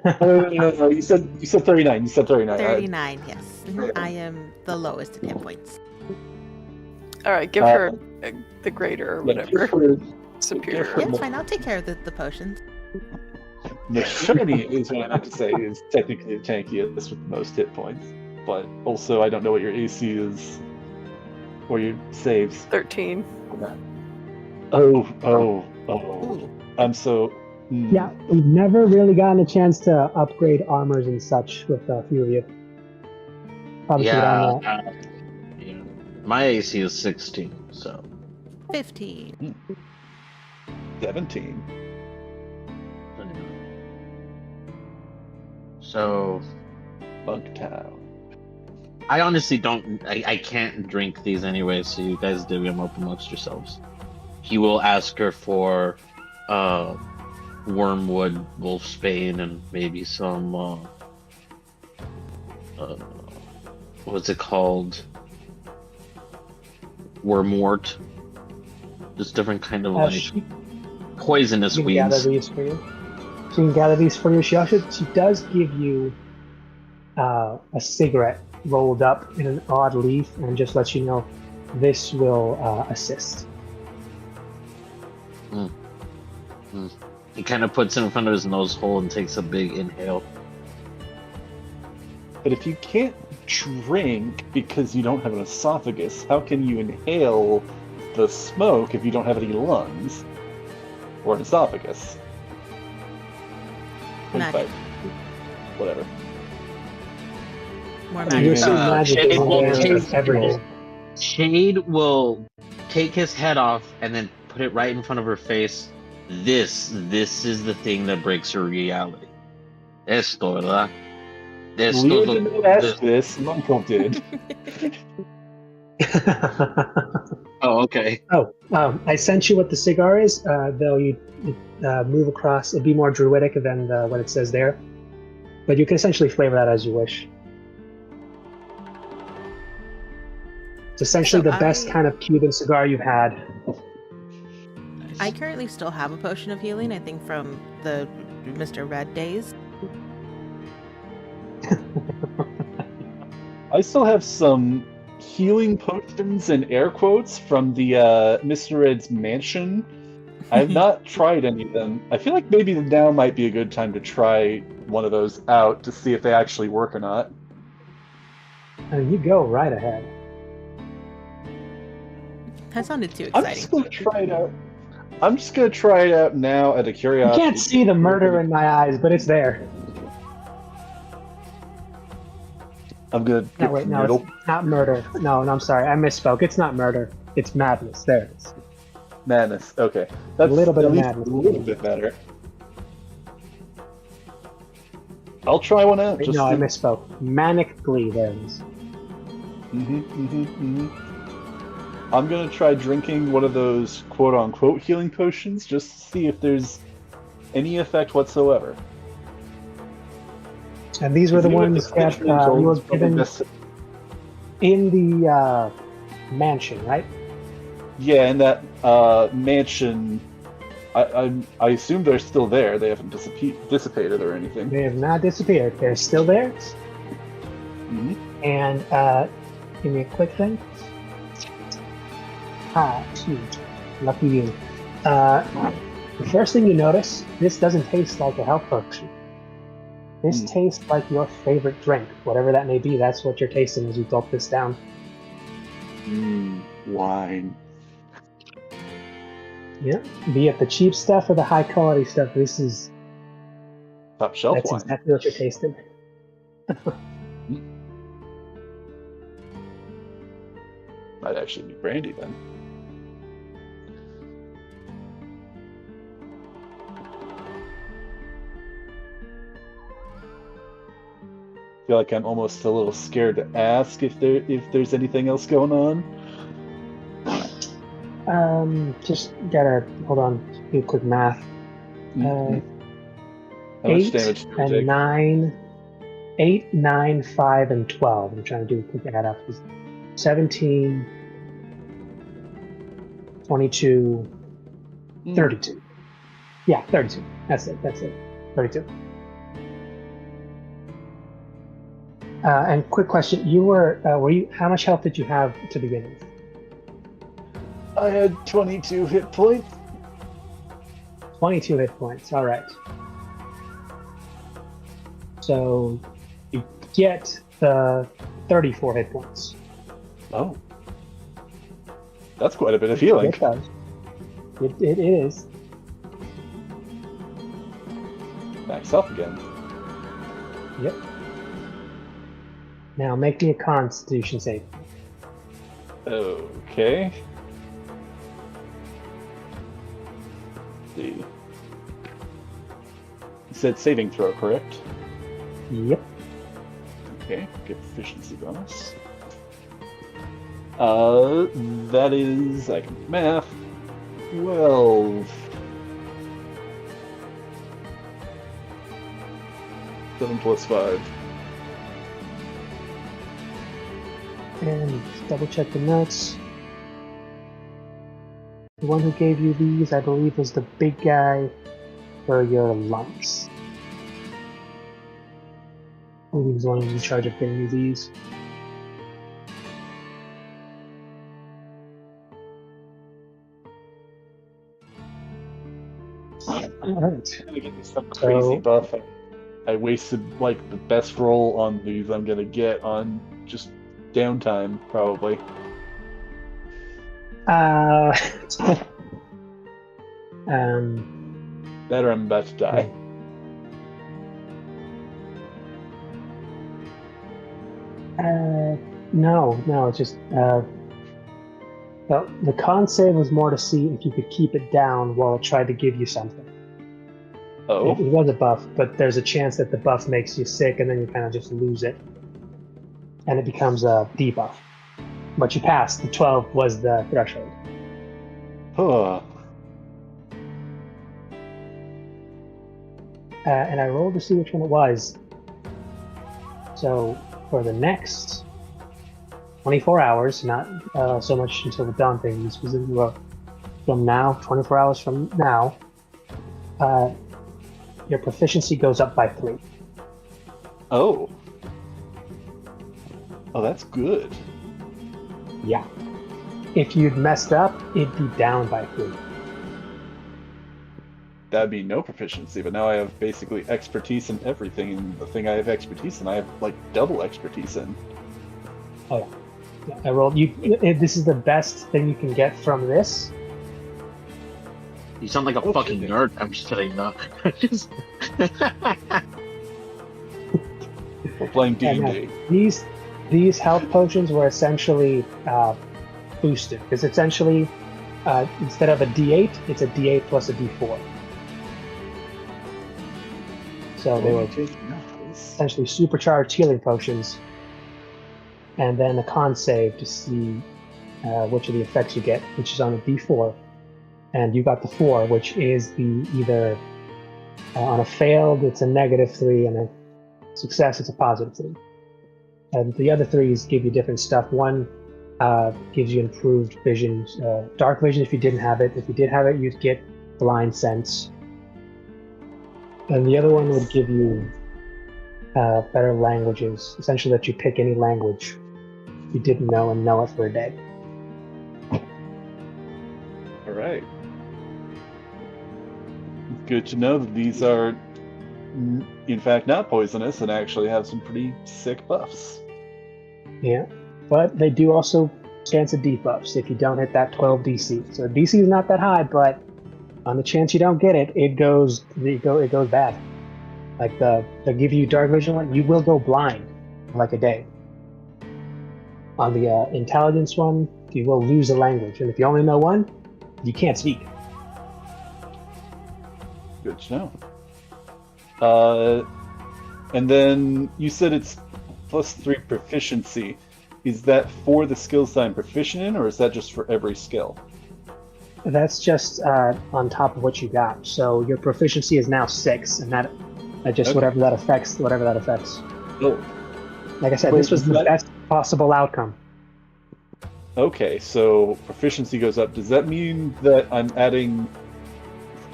Speaker 2: No, you said 39. You said 39.
Speaker 5: 39, yes. I am the lowest in hit points.
Speaker 4: Alright, give her the greater or whatever. Superior.
Speaker 5: Yeah, it's fine. I'll take care of the potions.
Speaker 2: The shiny is what I meant to say is technically the tankiest with the most hit points. But also, I don't know what your AC is or your saves.
Speaker 4: 13.
Speaker 2: Oh.
Speaker 5: Ooh.
Speaker 2: I'm so...
Speaker 1: Yeah, we've never really gotten a chance to upgrade armors and such with a few of you. Probably should get on that.
Speaker 3: Yeah. My AC is 16, so
Speaker 5: 15.
Speaker 2: 17.
Speaker 3: So
Speaker 2: Bugtown.
Speaker 3: I honestly don't. I can't drink these anyway, so you guys divvy them up amongst yourselves. He will ask her for wormwood, wolfsbane, and maybe some what's it called? Wormwort. Just different kind of like poisonous
Speaker 1: She can gather
Speaker 3: weeds.
Speaker 1: these for you. She can gather these for you. She does give you a cigarette rolled up in an odd leaf and just lets you know this will assist.
Speaker 3: He kind of puts it in front of his nose hole and takes a big inhale.
Speaker 2: But if you can't drink because you don't have an esophagus, how can you inhale the smoke if you don't have any lungs? Or an esophagus?
Speaker 5: Magic.
Speaker 2: Whatever.
Speaker 5: More
Speaker 2: You
Speaker 5: magic.
Speaker 2: assume
Speaker 1: magic
Speaker 3: Shade
Speaker 1: is
Speaker 3: will
Speaker 1: aware
Speaker 3: take-
Speaker 1: of everything.
Speaker 3: Shade will take his head off and then put it right in front of her face. This is the thing that breaks her reality. Esto, ¿verdad? Esto,
Speaker 2: Leah didn't ask this, Uncle did.
Speaker 3: Oh, okay.
Speaker 1: I sent you what the cigar is, though you move across. It'd be more druidic than what it says there. But you can essentially flavor that as you wish. It's essentially
Speaker 5: So
Speaker 1: the best kind of Cuban cigar you've had.
Speaker 5: I currently still have a potion of healing, I think from the Mr. Red days.
Speaker 2: I still have some healing potions and air quotes from the Mr. Red's mansion. I have not tried any of them. I feel like maybe now might be a good time to try one of those out to see if they actually work or not.
Speaker 1: You go right ahead.
Speaker 5: That sounded too
Speaker 2: I'm
Speaker 5: exciting.
Speaker 2: just gonna try it out. I'm just gonna try it out now out of
Speaker 1: You
Speaker 2: curiosity.
Speaker 1: can't see the murder in my eyes, but it's there.
Speaker 2: I'm gonna
Speaker 1: No,
Speaker 2: get
Speaker 1: wait,
Speaker 2: the
Speaker 1: no,
Speaker 2: middle.
Speaker 1: it's not murder. No, I'm sorry, I misspoke. It's not murder. It's madness. There it is.
Speaker 2: Madness. Okay, that's
Speaker 1: A little bit
Speaker 2: at
Speaker 1: of
Speaker 2: least
Speaker 1: madness.
Speaker 2: a little bit better. I'll try one out.
Speaker 1: Wait,
Speaker 2: Just
Speaker 1: no, I
Speaker 2: to-
Speaker 1: misspoke. Manic glee. There it is.
Speaker 2: I'm gonna try drinking one of those quote-unquote healing potions just to see if there's any effect whatsoever.
Speaker 1: And these were the
Speaker 2: You know what
Speaker 1: ones that
Speaker 2: potentially
Speaker 1: you
Speaker 2: Joel's
Speaker 1: were
Speaker 2: probably
Speaker 1: given
Speaker 2: best-
Speaker 1: in the mansion, right?
Speaker 2: Yeah, in that mansion. I assume they're still there. They haven't dissipated or anything.
Speaker 1: They have not disappeared. They're still there.
Speaker 2: Mhm.
Speaker 1: And give me a quick thing. Shoot. Lucky you. The first thing you notice, this doesn't taste like a health potion. This tastes like your favorite drink, whatever that may be. That's what you're tasting as you gulp this down.
Speaker 2: Wine.
Speaker 1: Yeah, be it the cheap stuff or the high quality stuff. This is
Speaker 2: Top shelf
Speaker 1: that's
Speaker 2: wine.
Speaker 1: exactly what you're tasting.
Speaker 2: Might actually be brandy then. I feel like I'm almost a little scared to ask if there's anything else going on.
Speaker 1: Just gotta hold on. Do quick math.
Speaker 2: How much
Speaker 1: 8
Speaker 2: damage do you
Speaker 1: and
Speaker 2: take?
Speaker 1: 9, 8, 9, 5, and 12. I'm trying to do a quick add up. 17, 22, 32. Yeah, 32. That's it. 32. And quick question: you were you? How much health did you have to begin with?
Speaker 2: I had 22 hit points.
Speaker 1: 22 hit points. All right. So you get the 34 hit points.
Speaker 2: Oh. That's quite a bit of healing.
Speaker 1: It does. It is.
Speaker 2: Max health again.
Speaker 1: Yep. Now make me a Constitution save.
Speaker 2: Okay. Let's see. You said saving throw, correct?
Speaker 1: Yep.
Speaker 2: Okay, get proficiency bonus. That is, I can do math. 12. 7 plus 5.
Speaker 1: And double check the notes. The one who gave you these, I believe, was the big guy for your lungs. I believe he's the one who's in charge of getting you these. Alright.
Speaker 2: I'm gonna get some crazy
Speaker 1: So-
Speaker 2: buff. I wasted like the best roll on these I'm gonna get on just downtime, probably. That or I'm about to die.
Speaker 1: No, it's just, well, the con save was more to see if you could keep it down while it tried to give you something.
Speaker 2: Oh,
Speaker 1: It was a buff, but there's a chance that the buff makes you sick and then you kind of just lose it. And it becomes a debuff. But you passed. The 12 was the threshold.
Speaker 2: huh.
Speaker 1: And I rolled to see which one it was. So for the next 24 hours, not so much until the dawn thing, you specifically wrote from now, 24 hours from now, your proficiency goes up by 3.
Speaker 2: Oh. Oh, that's good.
Speaker 1: Yeah. If you'd messed up, it'd be down by 3.
Speaker 2: That'd be no proficiency, but now I have basically expertise in everything, and the thing I have expertise in, I have like double expertise in.
Speaker 1: Yeah, I rolled. This is the best thing you can get from this.
Speaker 3: You sound like a
Speaker 2: Okay.
Speaker 3: fucking nerd. I'm just kidding. No.
Speaker 2: We're playing
Speaker 1: And,
Speaker 2: D&D.
Speaker 1: these health potions were essentially boosted because essentially instead of a D8, it's a D8 plus a D4. So they were essentially supercharged healing potions, and then a con save to see which of the effects you get, which is on a D4, and you got the 4, which is the either on a failed it's a -3, and a success it's a +3. And the other 3s give you different stuff. One gives you improved vision, dark vision if you didn't have it. If you did have it, you'd get blind sense. And the other one would give you better languages, essentially that you pick any language you didn't know and know it for a day.
Speaker 2: All right. Good to know that these are, in fact, not poisonous and actually have some pretty sick buffs.
Speaker 1: Yeah, but they do also cancel debuffs if you don't hit that 12 DC. So DC is not that high, but on the chance you don't get it, it goes bad. Like they give you dark vision one, you will go blind for like a day. On the intelligence one, you will lose a language, and if you only know one, you can't speak.
Speaker 2: Good to know. And then you said it's +3 proficiency. Is that for the skills that I'm proficient in, or is that just for every skill?
Speaker 1: That's just on top of what you got. So your proficiency is now 6, and that just
Speaker 2: Okay.
Speaker 1: whatever that affects.
Speaker 2: Oh,
Speaker 1: Like I said,
Speaker 2: Wait,
Speaker 1: this was
Speaker 2: is
Speaker 1: the
Speaker 2: that-
Speaker 1: best possible outcome.
Speaker 2: okay. So proficiency goes up. Does that mean that I'm adding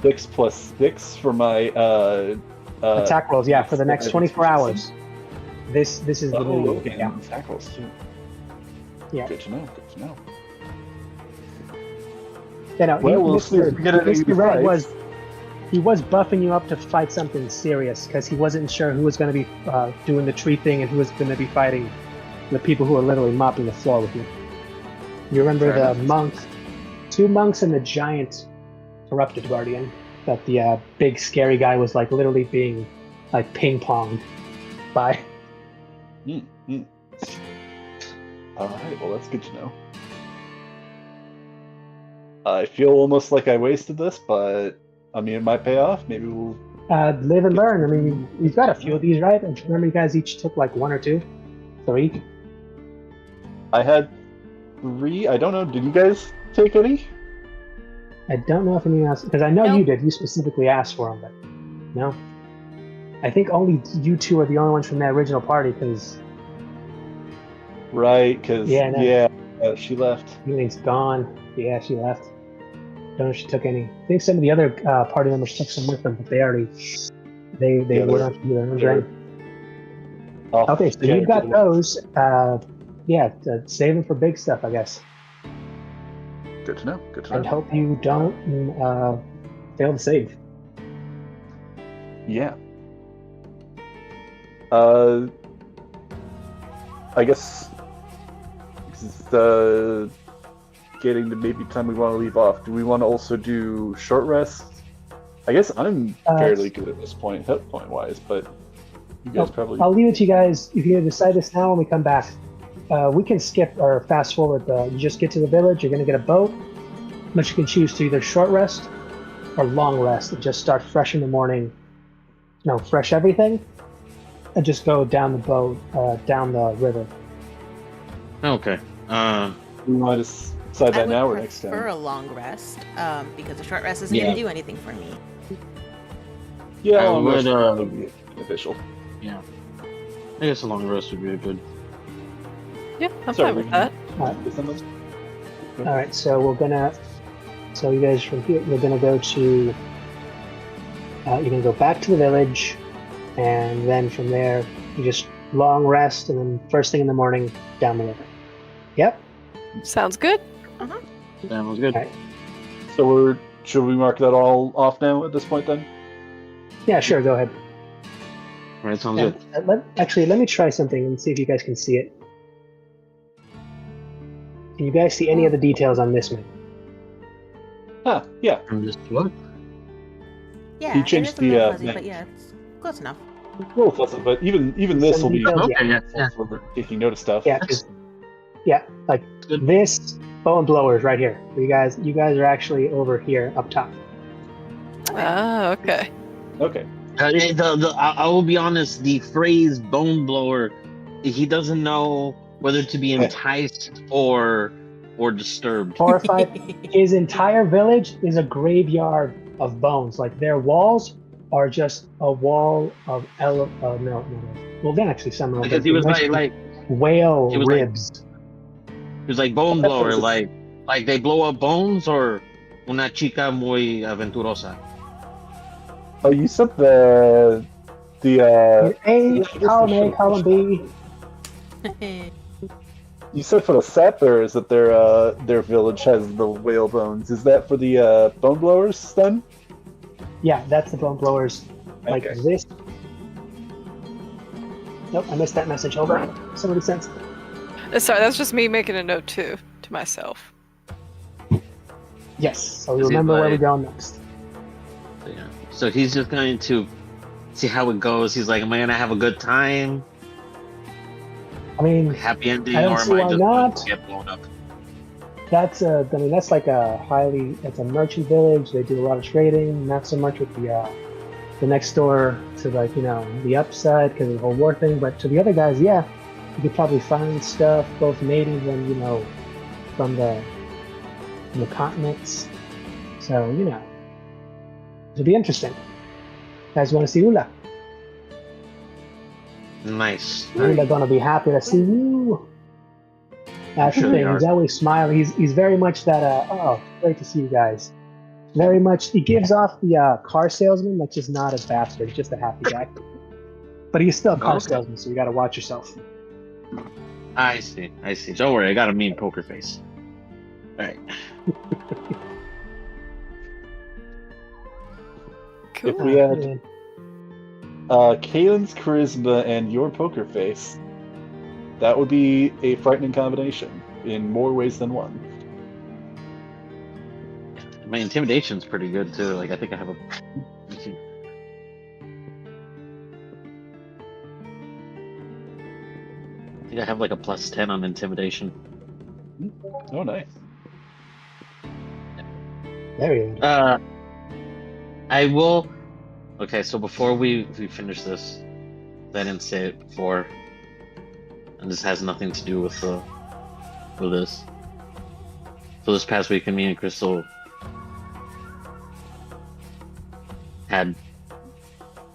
Speaker 2: 6 + 6 for my
Speaker 1: Attack rolls, yeah, for the next
Speaker 2: I-
Speaker 1: 24 hours. This is the
Speaker 2: Oh,
Speaker 1: new
Speaker 2: okay.
Speaker 1: yeah.
Speaker 2: Attack rolls too.
Speaker 1: Yeah.
Speaker 2: Good to know. Good to know.
Speaker 1: You know,
Speaker 2: Well, we'll see if we get an
Speaker 1: Mr. Red
Speaker 2: 85.
Speaker 1: he was buffing you up to fight something serious because he wasn't sure who was going to be doing the tree thing and who was going to be fighting the people who were literally mopping the floor with you. You remember
Speaker 2: Fair
Speaker 1: the
Speaker 2: enough.
Speaker 1: monk, 2 monks and the giant corrupted guardian. That the big scary guy was like literally being like ping ponged by.
Speaker 2: All right, well, that's good to know. I feel almost like I wasted this, but I mean, it might pay off. Maybe we'll
Speaker 1: Live and learn. I mean, you've got a few of these, right? And remember, you guys each took like 1 or 2, 3.
Speaker 2: I had 3. I don't know. Did you guys take any?
Speaker 1: I don't know if anyone else, because I know
Speaker 5: Nope.
Speaker 1: you did. You specifically asked for them, but no. I think only you 2 are the only ones from that original party, because
Speaker 2: Right, because she left.
Speaker 1: Ewing's gone. Yeah, she left. Don't know if she took any. I think some of the other party members took some with them, but they already they
Speaker 2: Yeah,
Speaker 1: were not do their own
Speaker 2: they're-
Speaker 1: drink.
Speaker 2: Oh,
Speaker 1: Okay, so you've got those. Save them for big stuff, I guess,
Speaker 2: Good to know. Good to
Speaker 1: and
Speaker 2: know.
Speaker 1: hope you don't fail to save.
Speaker 2: Yeah. I guess it's getting to maybe time we want to leave off. Do we want to also do short rest? I guess I'm fairly good at this point, hit point wise, but you guys probably.
Speaker 1: I'll leave it to you guys. If you decide this now when we come back, we can skip or fast forward. You just get to the village. You're going to get a boat, but you can choose to either short rest or long rest and just start fresh in the morning. Fresh everything, and just go down the boat, down the river.
Speaker 3: Okay.
Speaker 2: We want to decide
Speaker 5: I
Speaker 2: that
Speaker 5: would
Speaker 2: now or next
Speaker 5: prefer
Speaker 2: time.
Speaker 5: a long rest, because a short rest isn't
Speaker 3: Yeah.
Speaker 5: going to do anything for me.
Speaker 2: Yeah,
Speaker 3: I
Speaker 2: long
Speaker 3: would,
Speaker 2: rest would be beneficial.
Speaker 3: I guess a long rest would be good.
Speaker 4: Yeah, I'm
Speaker 2: Sorry,
Speaker 4: fine with that.
Speaker 1: All right, so you guys from here, you're gonna go to. You're gonna go back to the village, and then from there you just long rest, and then first thing in the morning down the river. Yep.
Speaker 4: Sounds good.
Speaker 3: That was good.
Speaker 1: Okay.
Speaker 2: So should we mark that all off now at this point then?
Speaker 1: Yeah, sure. Go ahead.
Speaker 3: All right, sounds
Speaker 1: And,
Speaker 3: good.
Speaker 1: let me try something and see if you guys can see it. Can you guys see any of the details on this map?
Speaker 2: Yeah.
Speaker 3: I'm just what?
Speaker 5: Yeah,
Speaker 2: You
Speaker 5: it
Speaker 2: changed
Speaker 5: is a little
Speaker 2: the,
Speaker 5: fuzzy,
Speaker 2: map.
Speaker 5: but yeah, it's close enough.
Speaker 2: A little fuzzy, but even this
Speaker 1: Some
Speaker 2: will be
Speaker 1: details,
Speaker 3: Okay, yeah.
Speaker 2: for taking note of stuff.
Speaker 1: Yeah, 'cause- like
Speaker 3: Good.
Speaker 1: this bone blower is right here. You guys are actually over here up top.
Speaker 4: Ah, okay.
Speaker 2: Okay.
Speaker 3: I will be honest. The phrase "bone blower," he doesn't know whether to be enticed or disturbed.
Speaker 1: Horrified. His entire village is a graveyard of bones. Like their walls are just a wall of no. Well, then actually some of
Speaker 3: Because he was like
Speaker 1: whale
Speaker 3: he was like-
Speaker 1: ribs.
Speaker 3: he was like bone blower, like they blow up bones or una chica muy aventurosa.
Speaker 2: Oh, you said the
Speaker 1: A, column A, column B.
Speaker 2: you said for the settlers that their village has the whale bones. Is that for the bone blowers then?
Speaker 1: Yeah, that's the bone blowers. Like
Speaker 2: Okay.
Speaker 1: this. Nope, I missed that message. Hold on. Somebody sent.
Speaker 4: Sorry, that's just me making a note too to myself.
Speaker 1: Yes. So we
Speaker 3: Is it
Speaker 1: remember where we're
Speaker 3: like-
Speaker 1: going next.
Speaker 3: So, yeah. So he's just going to see how it goes. He's like, "Am I gonna have a good time?
Speaker 1: I mean,
Speaker 3: Happy ending,
Speaker 1: I don't
Speaker 3: or
Speaker 1: see
Speaker 3: am I
Speaker 1: why
Speaker 3: just
Speaker 1: not.
Speaker 3: going to get blown up?"
Speaker 1: that's like it's a merchant village. They do a lot of trading, not so much with the next door to the upside because of the whole war thing. But to the other guys, yeah, you could probably find stuff, both native and from the continents. So it'll be interesting. Guys, want to see Ula?
Speaker 3: Nice.
Speaker 1: Ula gonna be happy to see you. That's
Speaker 3: Sure
Speaker 1: the
Speaker 3: they
Speaker 1: thing.
Speaker 3: are.
Speaker 1: He's always smiling. He's very much that. Oh, great to see you guys. Very much. He gives off the car salesman, that's just not a bastard, just a happy guy. But he's still a car
Speaker 3: Okay.
Speaker 1: salesman, so you got to watch yourself.
Speaker 3: I see. Don't worry, I got a mean poker face. All right.
Speaker 4: Cool.
Speaker 2: If we had Kalen's charisma and your poker face, that would be a frightening combination in more ways than one.
Speaker 3: My intimidation's pretty good too. Like I think I have a. I think I have like a +10 on intimidation.
Speaker 2: Oh, nice.
Speaker 1: Very good.
Speaker 3: I will. Okay, so before we finish this, I didn't say it before, and this has nothing to do with this. So this past weekend, me and Crystal had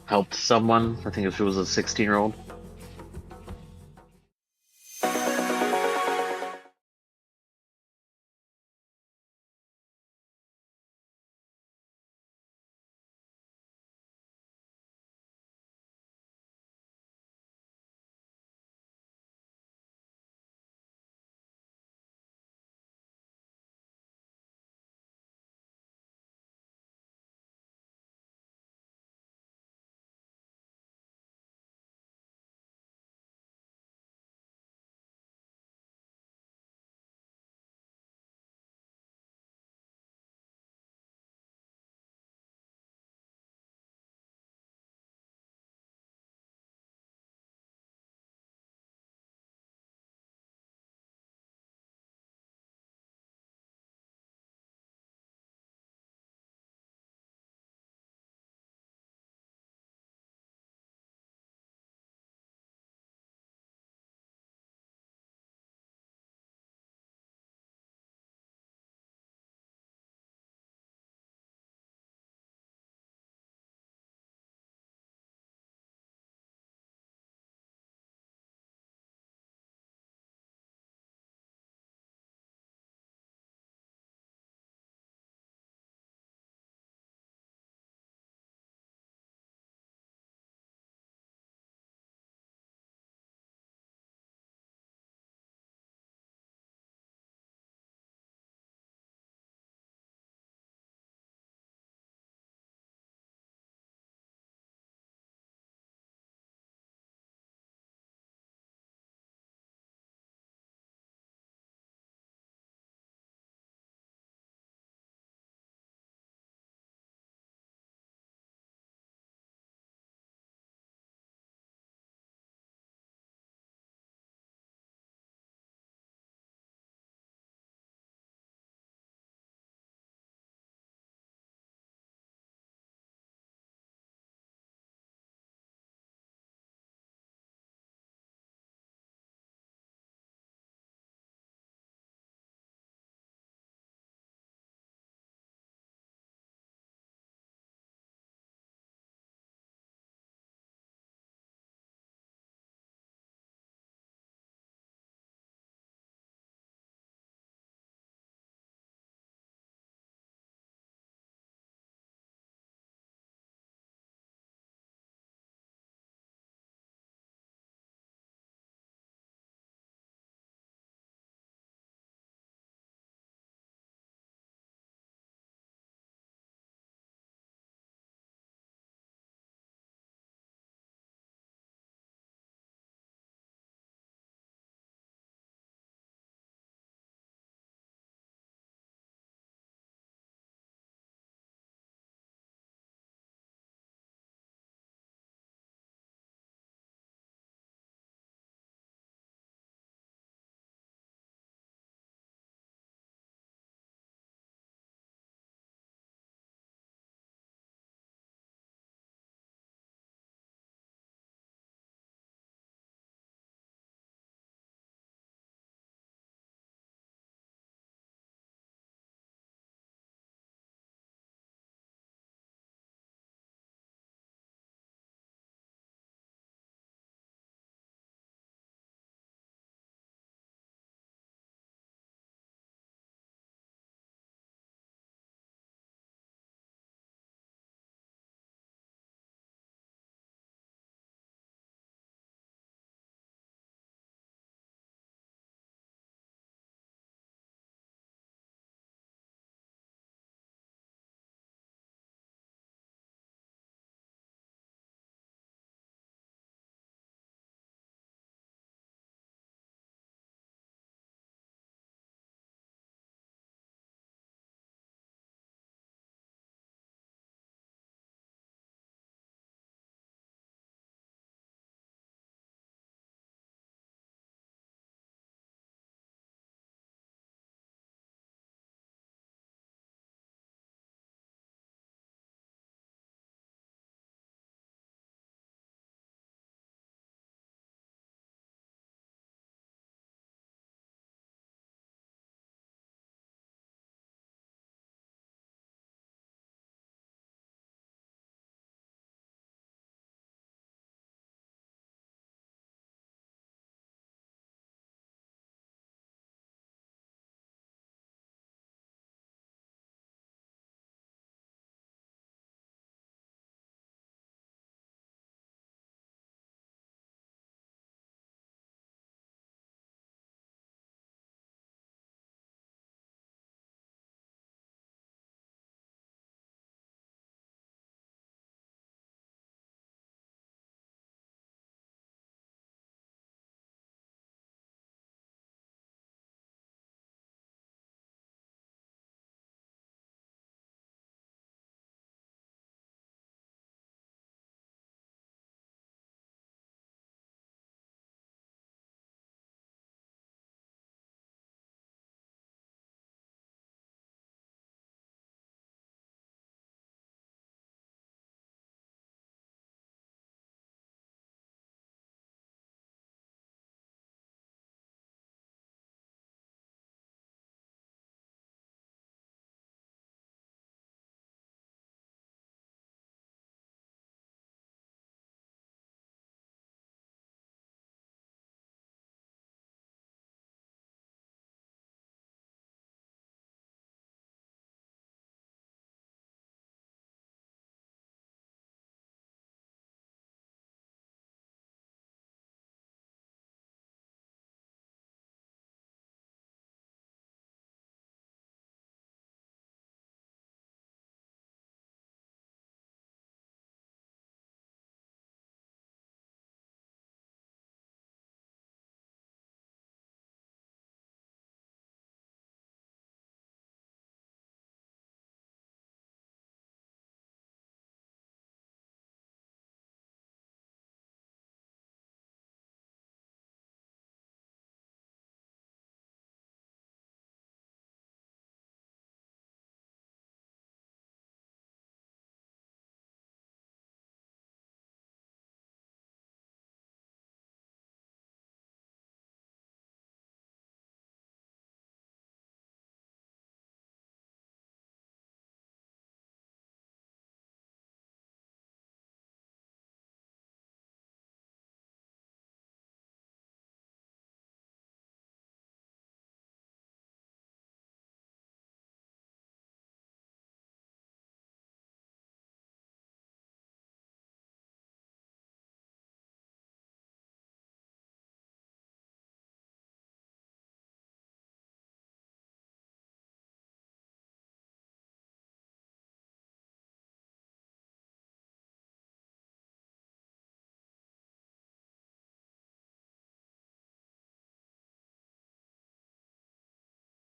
Speaker 3: helped someone. I think she was a 16-year-old